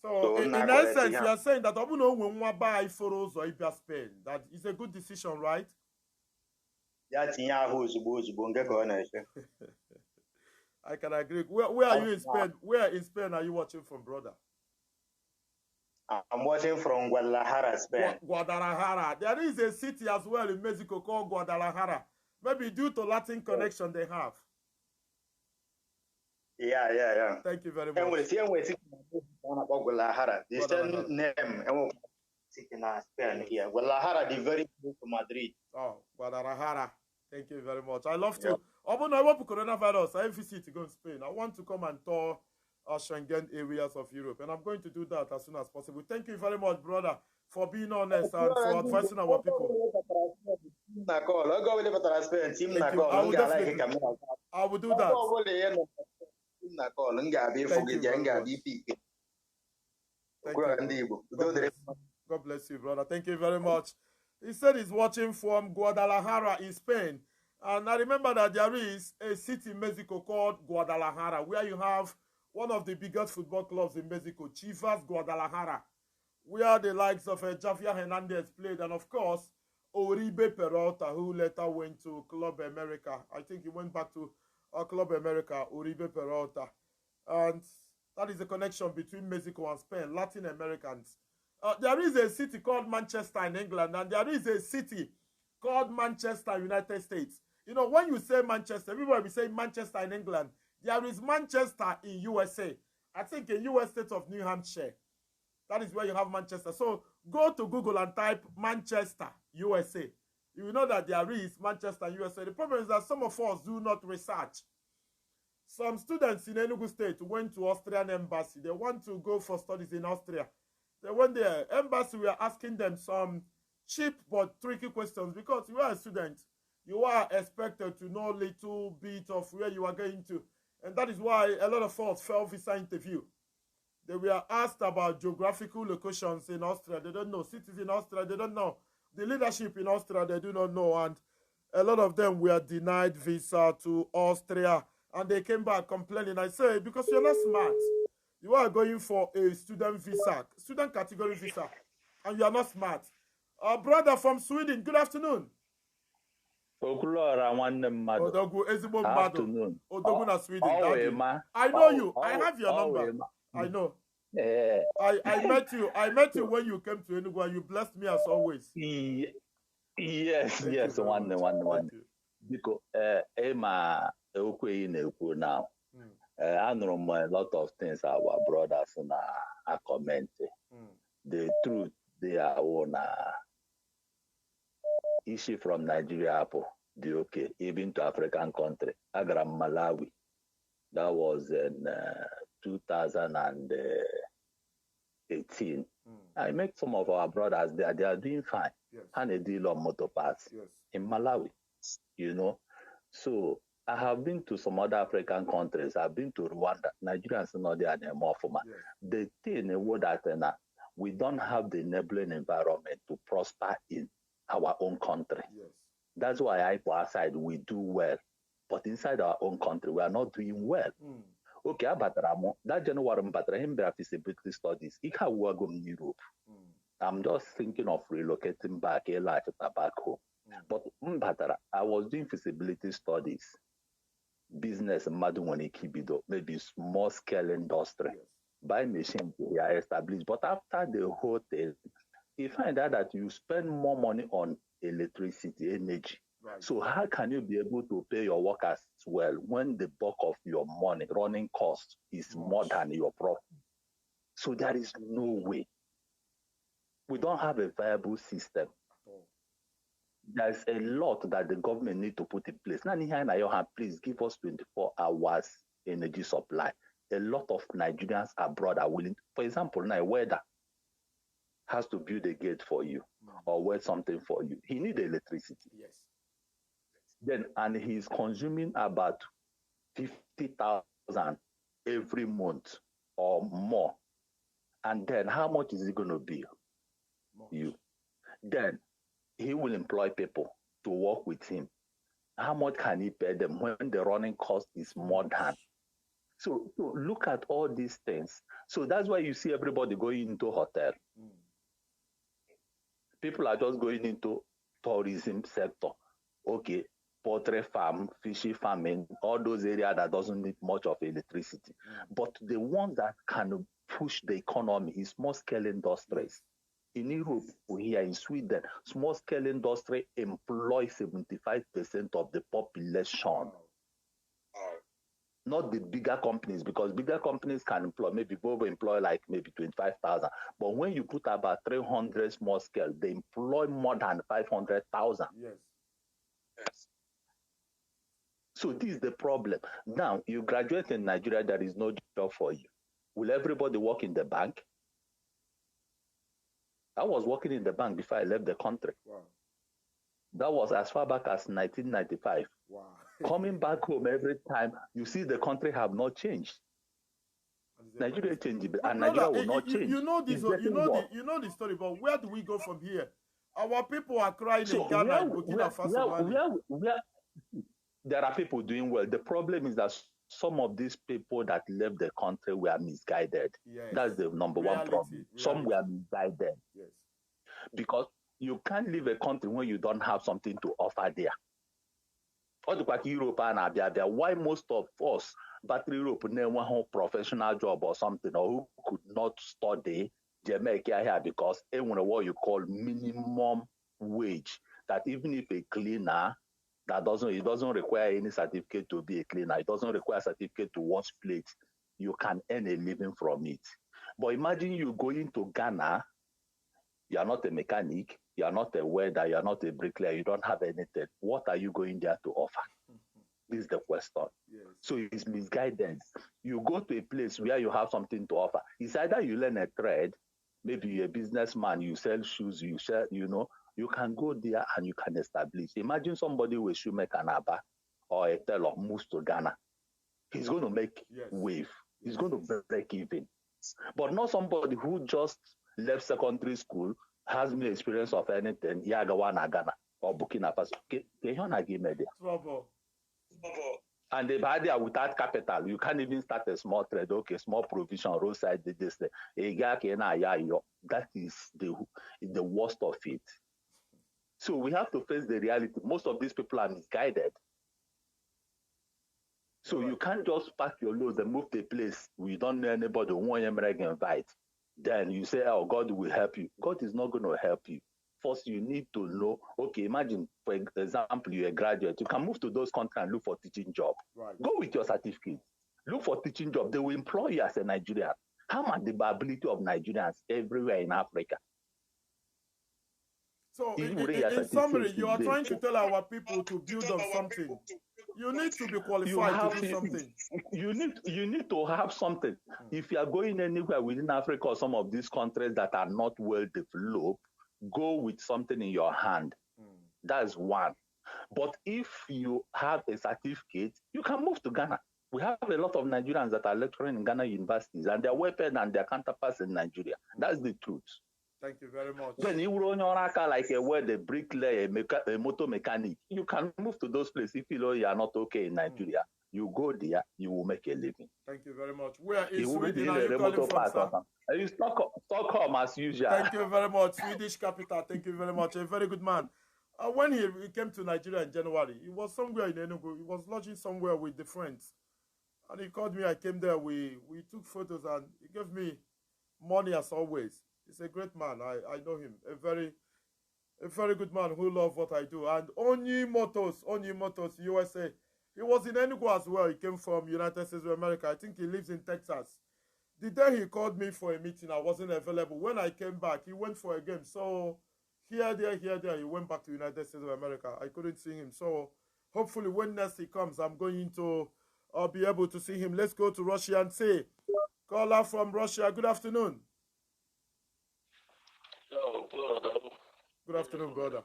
So in essence, you are saying that Obuno nwa ba iforo ụzọ ịbịa Spain. That is a good decision, right? Ya tinye ahụ ozugbo nke ka ọ na-eche. I can agree. Where are you in Spain? Where in Spain are you watching from, brother? I'm watching from Guadalajara, Spain. Guadalajara. There is a city as well in Mexico called Guadalajara. Maybe due to Latin connection they have. Yeah. Thank you very much. And we see Guadalajara. The same name and city in Spain here. Guadalajara, the very close to Madrid. Oh, Guadalajara. Thank you very much. I love to. Although I want coronavirus, I visit to go to Spain. I want to come and tour Schengen areas of Europe, and I'm going to do that as soon as possible. Thank you very much, brother, for being honest and for advising our people. I will do that. Thank you. God bless you, brother. Thank you very much. He said he's watching from Guadalajara in Spain. And I remember that there is a city in Mexico called Guadalajara, where you have one of the biggest football clubs in Mexico, Chivas Guadalajara, where the likes of Javier Hernandez played, and of course, Oribe Peralta, who later went to Club America. I think he went back to Club America, Oribe Peralta. And that is the connection between Mexico and Spain, Latin Americans. There is a city called Manchester in England, and there is a city called Manchester, United States. You know, when you say Manchester, everybody will say Manchester in England. There is Manchester in USA. I think in US state of New Hampshire. That is where you have Manchester. So go to Google and type Manchester, USA. You will know that there is Manchester, USA. The problem is that some of us do not research. Some students in Enugu State went to Austrian embassy. They want to go for studies in Austria. They went there. Embassy, we are asking them some cheap but tricky questions because you are a student. You are expected to know a little bit of where you are going to. And that is why a lot of us failed visa interview. They were asked about geographical locations in Austria. They don't know. Cities in Austria, they don't know. The leadership in Austria, they do not know. And a lot of them were denied visa to Austria. And they came back complaining. I said, because you're not smart. You are going for a student visa, student category visa, and you are not smart. Our brother from Sweden, good afternoon. Afternoon. Odogwu Sweden. I know you. I have your number. I know. I met you when you came to Enugu, and you blessed me as always. Yes, one. Because Emma Okwe now. I know a lot of things our brothers are commenting. The truth, they are on issue from Nigeria, the okay, even to African country. Agram Malawi. That was in 2018. I met some of our brothers there. They are doing fine. Yes. And a deal on motopaths in Malawi, you know. So I have been to some other African countries. I've been to Rwanda. Nigerians are not there anymore. The thing is that we don't have the enabling environment to prosper in our own country. Yes. That's why outside we do well. But inside our own country, we are not doing well. Okay, that January, him feasibility studies. Europe. I'm just thinking of relocating back home. But I was doing feasibility studies. Business, maybe small scale industry. Buy machines here established. But after the whole thing, you find out that you spend more money on electricity, energy. Right. So how can you be able to pay your workers well when the bulk of your money, running cost, is more than your profit? So there is no way. We don't have a viable system. There's a lot that the government need to put in place. Now, please give us 24 hours energy supply. A lot of Nigerians abroad are willing. For example, now weather has to build a gate for you or wait something for you. He needs electricity. Yes. Then, and he's consuming about 50,000 every month or more. And then how much is it going to be? You. Then he will employ people to work with him. How much can he pay them when the running cost is more than? So look at all these things. So that's why you see everybody going into hotel. People are just going into tourism sector. Okay, poultry farm, fishy farming, all those areas that doesn't need much of electricity. But the one that can push the economy is small-scale industries. In Europe, here in Sweden, small-scale industry employ 75% of the population. Not the bigger companies, because bigger companies can employ, maybe Volvo employ like maybe 25,000. But when you put about 300 small scale, they employ more than 500,000. Yes. So this is the problem. Now, you graduate in Nigeria, there is no job for you. Will everybody work in the bank? I was working in the bank before I left the country. Wow. That was as far back as 1995. Wow. Coming back home every time, you see the country have not changed. Nigeria changing, and Brother, Nigeria will not change. You know this. You know the story. But where do we go from here? Our people are crying in Ghana, in Burkina Faso, there are people doing well. The problem is that some of these people that left the country were misguided. Yes. That's the number one problem. Some were misguided. Yes. Because you can't leave a country when you don't have something to offer there. Europe and Abia, why most of us, battery Europe, never have a professional job or something, or who could not study Jamaica here because even what you call minimum wage, that even if a cleaner, it doesn't require any certificate to be a cleaner, it doesn't require a certificate to wash plates, you can earn a living from it. But imagine you going to Ghana, you are not a mechanic, you are not a welder, you are not a bricklayer, you don't have anything. What are you going there to offer? This is the question. Yes. So it's misguided. You go to a place where you have something to offer. It's either you learn a trade, maybe you're a businessman, you sell shoes, you sell, you can go there and you can establish. Imagine somebody with shoemaker Aba or a tailor moves to Ghana. He's going to make wave. He's going to break even. But not somebody who just left secondary school, has no experience of anything, Yagawana Ghana or Burkina Faso. Trouble. And they buy there without capital. You can't even start a small trade. Okay, small provision, roadside, this. That is the worst of it. So we have to face the reality. Most of these people are misguided. So you can't just pack your loads and move to a place we don't know anybody, won't invite. Then you say, oh, God will help you. God is not going to help you. First, you need to know, okay, imagine, for example, you're a graduate. You can move to those countries and look for teaching job. Right. Go with your certificate. Look for teaching job. They will employ you as a Nigerian. How much the ability of Nigerians everywhere in Africa? So, in summary, you are trying to tell our people to build on something. You need to be qualified to do something. You need to have something. If you are going anywhere within Africa or some of these countries that are not well developed, go with something in your hand. That's one. But if you have a certificate, you can move to Ghana. We have a lot of Nigerians that are lecturing in Ghana universities, and they're well paid and their counterparts in Nigeria. That's the truth. Thank you very much. When you run your car like a word, a bricklayer, a motor mechanic, you can move to those places. If you know you are not okay in Nigeria, you go there, you will make a living. Thank you very much. Where is Sweden? Are you calling from, sir? You Stockholm as usual. Thank you very much. Swedish capital. Thank you very much. A very good man. When he came to Nigeria in January, he was somewhere in Enugu. He was lodging somewhere with the friends. And he called me. I came there. We took photos and he gave me money as always. He's a great man. I know him. A very good man who loves what I do. And Onyi Motors, USA. He was in Enugu as well. He came from United States of America. I think he lives in Texas. The day he called me for a meeting, I wasn't available. When I came back, he went for a game. So here, there, he went back to United States of America. I couldn't see him. So hopefully when next he comes, I'm going to be able to see him. Let's go to Russia and say, caller from Russia, good afternoon. Good afternoon, brother.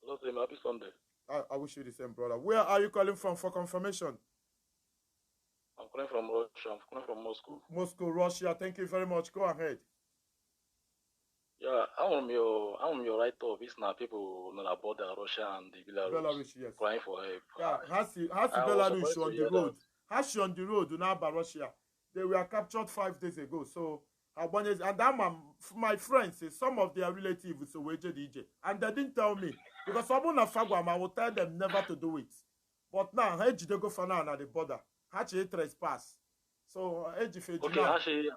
Happy Sunday. I wish you the same, brother. Where are you calling from for confirmation? I'm calling from Russia. I'm calling from Moscow. Moscow, Russia. Thank you very much. Go ahead. Yeah, I'm your write-off. It's now people know about the Russia and the Belarus. Yes. Crying for help. Yeah, has Belarus on the road? Has she on the road now by Russia? They were captured 5 days ago. So. And my friends say some of their relatives so DJ, and they didn't tell me because someone of Fagwam, I will tell them never to do it. But now, they go for now at the border. Hachi trespass. So okay,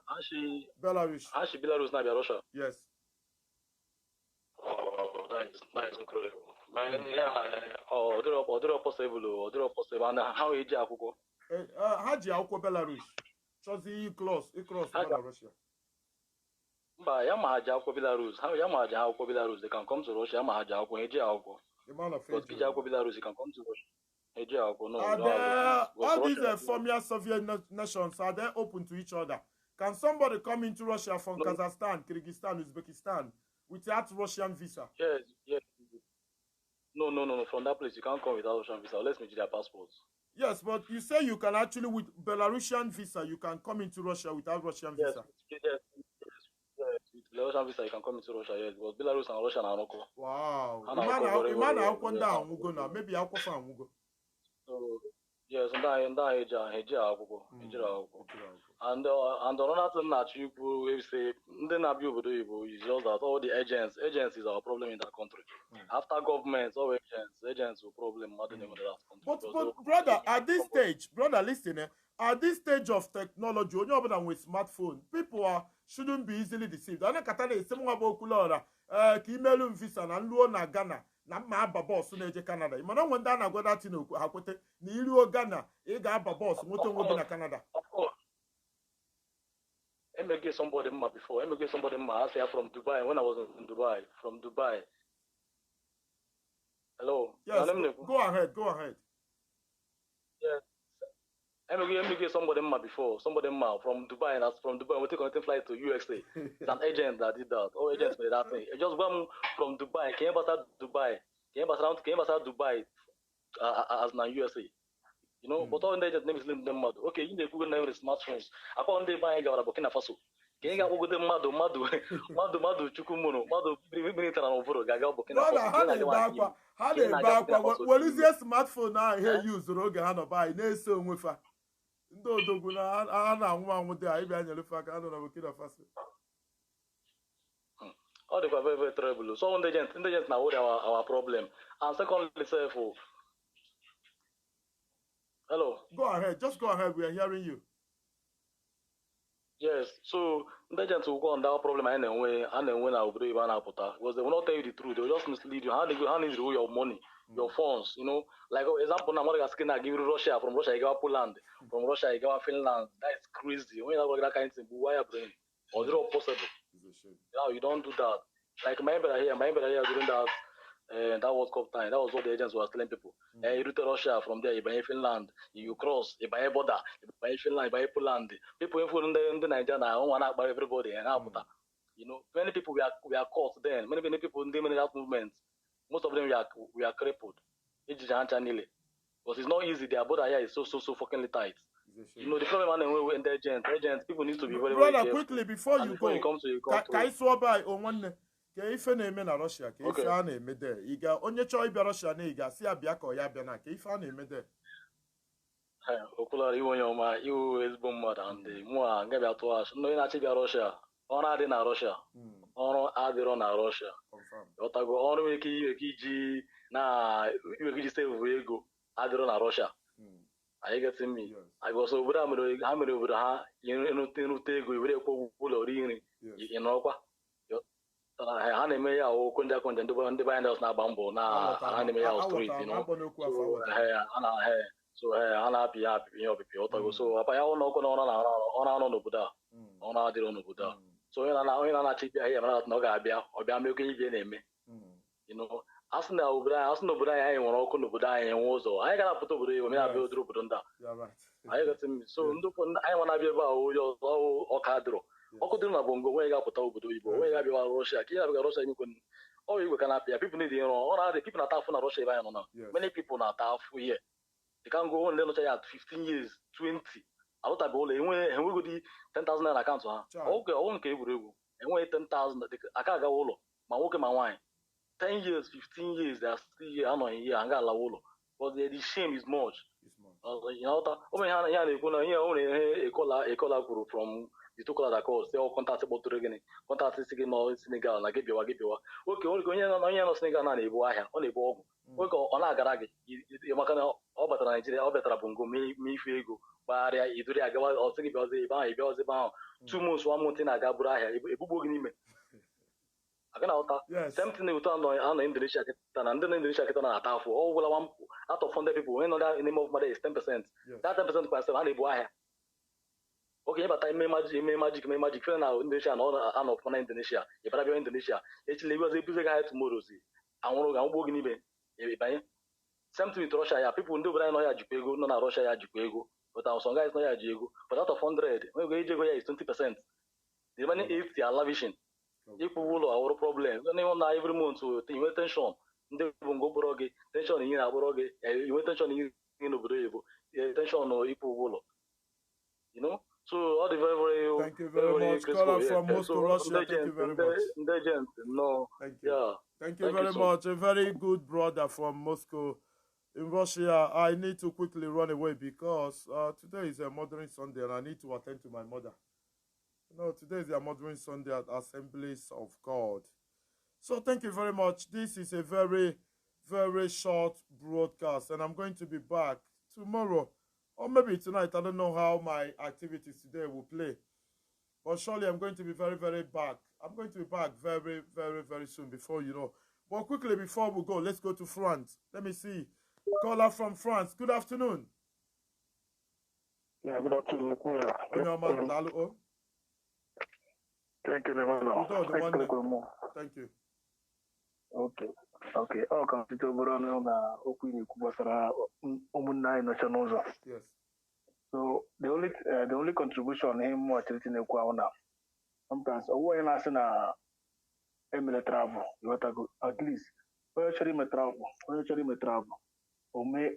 Hashi Belarus. Hashi Belarus now Russia. Yes. Oh, that is incredible. Man, yeah. Other possible. And how is it? Haji Auko Belarus. Chosi close Russia. But Yamaha Belarus, how Yamaha Belarus, they can come to Russia, Yamaha the man of faith. Belarus, they can come to Russia. All these former Soviet nations, are they open to each other? Can somebody come into Russia from Kazakhstan, Kyrgyzstan, Uzbekistan without Russian visa? Yes. No. From that place, you can't come without Russian visa. Let's meet their passports. Yes, but you say you can actually, with Belarusian visa, you can come into Russia without Russian visa. Yes, with Belarusian visa, you can come into Russia, yes. But Belarus and Russia are not cool. Wow. Imana maybe I'll go for So, yes, and and another thing that you will say, is just that all the agents is our problem in that country. After governments, all agents will problem more than that country. But brother, at this stage, brother, listen, at this stage of technology, when you're with smartphone, people shouldn't be easily deceived. I know Katana is someone about Kulora, Kimelum visa, and Luona Ghana. Na ma aba boss na-eje Canada. Mana when that na go that thing hakwete na iru Ghana ị ga-aba boss moto nwobi na Canada. Of course. I may get somebody before. I may get somebody I say from Dubai when I was in Dubai. From Dubai. Hello. Yes. Go ahead. Yes. I may get somebody before. Somebody from Dubai, and that's from Dubai. We take a flight to USA. It's an agent that did that. All agents made that thing. It just went from Dubai. Came back Dubai. Came back Dubai as na USA. You know, but all the agents name is them mad. Okay, you need Google name is smartphones. I can't they buy Burkina Faso. Can you go them madu chukumuno madu military and over Gaga Burkina Faso. How they back? What is your smartphone now? Here use Roga Hano buy. Neso Mufa. Ndo doguna ana nwa nwude a ibia nyere fa ka no na Burkina Faso. All the very very terrible. So agents now what our problem. And secondly, say for hello. Go ahead. Just go ahead. We are hearing you. Yes. So the agents will go on that problem and then when I will be able to because they will not tell you the truth. They will just mislead you. How they do your money, your funds. You know, like example, now I give you Russia. From Russia, you go Poland. From Russia, you go Finland. That is crazy. When you have that kind of thing, why are you doing? Or is it possible? No, you don't do that. Like my brother here during that World Cup time, that was what the agents were telling people. You do to Russia, from there you buy Finland, you cross, you buy border, you buy Finland, you buy Poland. People in the Nigeria now want to buy everybody and you know, many people we are caught then. Many people in that movement, most of them we are crippled. Because it's not easy. Their border here is so fucking tight. You know the problem when the agents, people need to be very brother, very quickly before you go. Ka iso by on one ka ife na-eme na Russia ka ife a na-eme there. Ị ga onye chọọ ịbịa Russia na ị ga-asị abịa ka ọ ya bịa na ka ife a na-eme there. Okular iwu onye ọma iwu ezigbo mmadụ and mụ a nga bịa tụọ asị ndị na-achị bịa Russia ọrụ adị na Russia ọrụ adịrọ na Russia ọtago ọrụ nwere ike iji na iwe iji save ego adịrọ na Russia. Are you getting me? I go so obodo ha mere obodo ha nrute ego were ekwo ụlọ ri nri ịnọkwa ha na-eme ya okonja ndị binders na-agba mbọ na ha na-eme ya street so ha na-apị ya apịpị ihe ọpịpị ọtago so apa ya ụlọ ọkụ na ọ na-anọ n'obodo a ọ na-adịrọ n'obodo a so onye na-achị bịa ihe mara na ọ ga-abịa ọbịa mee okenye ibe na-eme asị na obodo anyị nwere ọkụ n'obodo anyị enwe ụzọ anyị ga-apụta obodo Igbo mee abịa odoro obodo ndị a anyị gasị so ndị anyị nwa na-abịa ebe a onye ọzọ ọka dịrọ ọkụ dịrị na bongo onye ga-apụta obodo Igbo onye ga-abịa Russia ka ihe na-abịa Russia emekwe ọ Igwe ka na-apịa people need nrọ ọ na-adị people na-ata afụ na Russia ebe anyị nọ na many people na-ata afụ ihe they can go ndị nọcha ya 15 years 20 alụtabe ụlọ enweghị 10,000 naira akaụntụ ha ọgwụ nke egwuregwu enweghị 10,000 aka agawa ụlọ ma nwoke ma nwaanyị 10 years, 15 years, they are still here. I know here. I got la wolo, but the shame is much. You know that. Omen yana yana kuna here. Only ekola guru from the two color that calls. They all contact about to regeni. Contact no Senegal. Na gebiwa. Okay, only no Senegal na nebu ahia. Only bogu. Okay, ona garage. You makana obata Nigeria. Obata bungo mi fego. Baria iduri agawa. Osigi biaze ba. 2 months, 1 month na agabura ahia. Ebubo gini me. Same thing with Indonesia and then Indonesia na ataf all out of 100 people when the name of money is 10%. That 10% person and okay, but I may magic now Indonesia and all of Indonesia. If I go Indonesia, actually was a big guy tomorrow. I want to go in same thing with Russia. People do know Jupego, no Russia Jupego, but our some guys know Jago. But out of 100, when we go is 20%. The money is they are lavishing. People will our problem. Every month to tension. They won't go broke, tension in our brogue, you tension in Obrego. attention on people, you know. So all the very thank you very much. Caller from Moscow, Russia. Thank you very much. No, thank you. Yeah. Thank you very much. A very good brother from Moscow in Russia. I need to quickly run away because today is a Mothering Sunday and I need to attend to my mother. You know, today is a Mothering Sunday at Assemblies of God. So thank you very much. This is a very, very short broadcast and I'm going to be back tomorrow or maybe tonight. I don't know how my activities today will play. But surely I'm going to be very, very back. I'm going to be back very, very, very soon before you know. But quickly before we go, let's go to France. Let me see. Caller from France. Good afternoon. Yeah, good afternoon. Thank you, Thank you. Okay. Ọ ka ntị obere ọnụ na okwu na-ekwu gbasara ụmụnne anyị nọcha n'ụzọ. Yes. So the only contribution him ọchịrịtị na-ekwu ahụ na sometimes ọwụ onye na-asị na emere travel, you got to go at least onye chọrọ ime travel o mee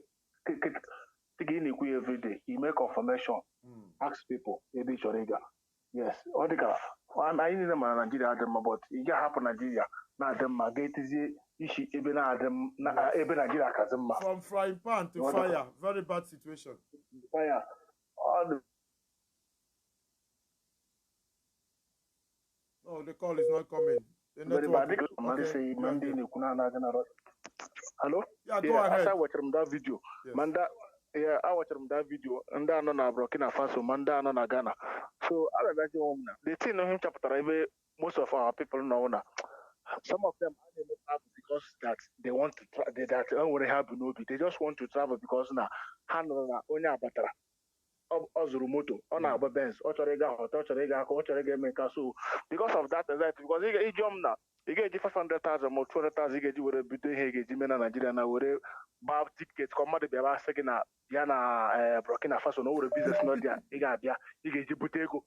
tịga ị na-ekwu ya everyday, you make confirmation, ask people ebe ị chọrọ ịga. Yes, ọ dịka anyị niile ma na Nigeria adị mma, but ị ga-ahapụ Nigeria na-adị mma ga-etizie isi ebe na-adị mma ebe Nigeria kazi mma. From frying pan to fire, very bad situation. Fire. No, the call is not coming. Very bad. Hello? Yeah, go ahead. I watched that video. Yes. I watched that video. And I know na Burkina Faso, Manda I know na Ghana. So I don't know the thing on him chapter. Most of our people know now. Some of them are because that they want to that already have no. They just want to travel because now only abatara. Ozuru moto, on our Benz, Ochorega, so because of that, because he jump now, he get 500,000 or 200,000, he get you with a between Hegimena Nigeria now with a bar tickets, command the last second, Yana Burkina Faso, no business, not there, he get Butego.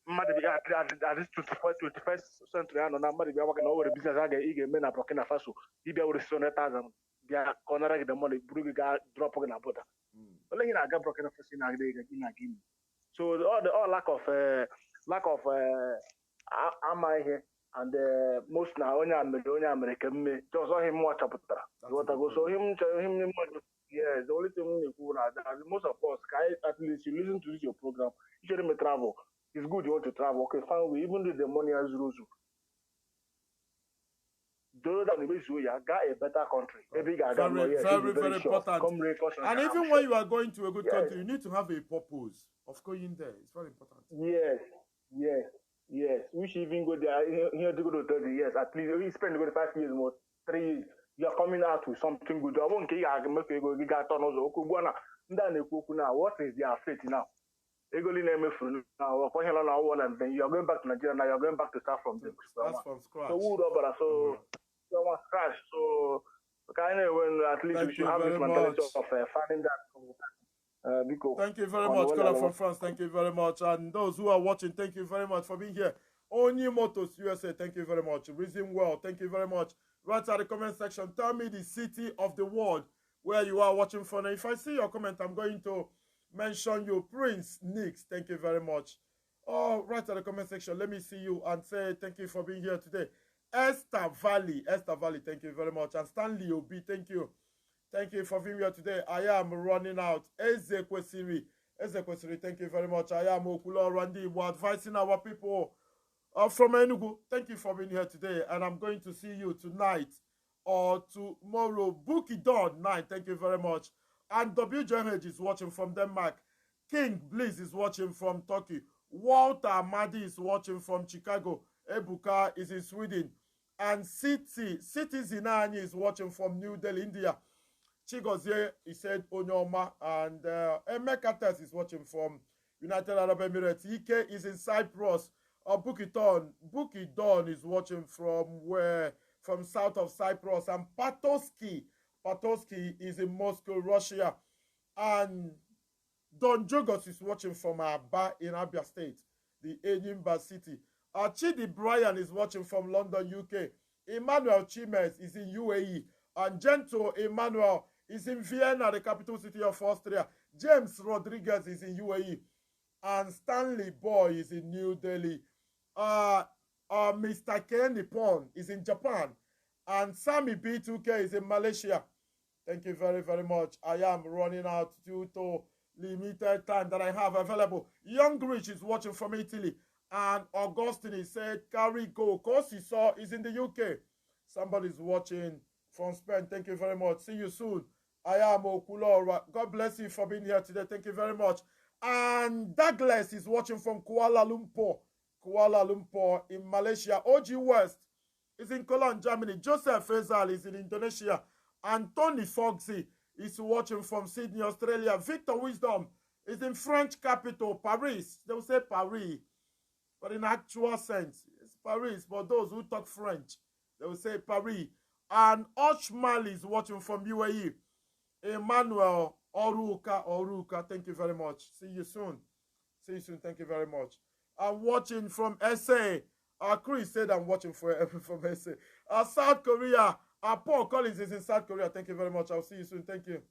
Mother, at least 21st century, and nobody be working over the business. I get men at Burkina Faso, he be over 600,000, they are cornering the money, Bruga drop on a butter. So all lack of and most now only American me just saw him watch up. What I go so him yes, the only thing most of us at least you listen to your program, you should travel. It's good you want to travel. Okay, fine, we even do the money as rules. Got a better country. Very important. And even when you are going to a good country, you need to have a purpose of going there. It's very important. Yes. We should even go there. Here to go to 30 years. At least we spend 5 years more, 3 years. You are coming out with something good. What is their fate now? You are going back to Nigeria now. You are going back to start from scratch. So someone crash. So kind of when at least we should have this mentality of finding that. Thank you very much, caller from France. Thank you very much, and those who are watching, thank you very much for being here. Only Motors USA, thank you very much. Reason Well, thank you very much. Write at the comment section. Tell me the city of the world where you are watching from. And if I see your comment, I'm going to mention you. Prince Nix, thank you very much. Oh, write at the comment section. Let me see you and say thank you for being here today. Esther Valley, thank you very much. And Stanley Obi, thank you. Thank you for being here today. I am running out. Ezekwesiri, thank you very much. I am Okulo Randy. We're advising our people from Enugu. Thank you for being here today. And I'm going to see you tonight or tomorrow. Bookie Dawn 9, thank you very much. And WJH is watching from Denmark. King Bliss is watching from Turkey. Walter Amadi is watching from Chicago. Ebuka is in Sweden. And Citizen Zinani is watching from New Delhi, India. Chigozie, he said Onyoma. And Emeka Tess is watching from United Arab Emirates. Ike is in Cyprus. Bookie Dawn is watching from south of Cyprus. And Patoski is in Moscow, Russia. And Don Jogos is watching from Aba in Abia State, the Enyimba city. Chidi Brian is watching from London, UK. Emmanuel Chimes is in UAE. And Gento Emmanuel is in Vienna, the capital city of Austria. James Rodriguez is in UAE. And Stanley Boy is in New Delhi. Mr. Ken Nippon is in Japan. And Sammy B2K is in Malaysia. Thank you very, very much. I am running out due to limited time that I have available. Young Rich is watching from Italy. And Augustine, he said, carry go. Kosi saw is in the UK. Somebody's watching from Spain. Thank you very much. See you soon. I am Okulora. God bless you for being here today. Thank you very much. And Douglas is watching from Kuala Lumpur in Malaysia. OG West is in Cologne, Germany. Joseph Ezal is in Indonesia. And Tony Foxy is watching from Sydney, Australia. Victor Wisdom is in French capital, Paris. They will say Paris, but in actual sense, it's Paris. But those who talk French, they will say Paris. And Ochmal is watching from UAE. Emmanuel Oruka, thank you very much. See you soon. See you soon. Thank you very much. I'm watching from SA. Chris said I'm watching from SA. South Korea. Paul Collins is in South Korea. Thank you very much. I'll see you soon. Thank you.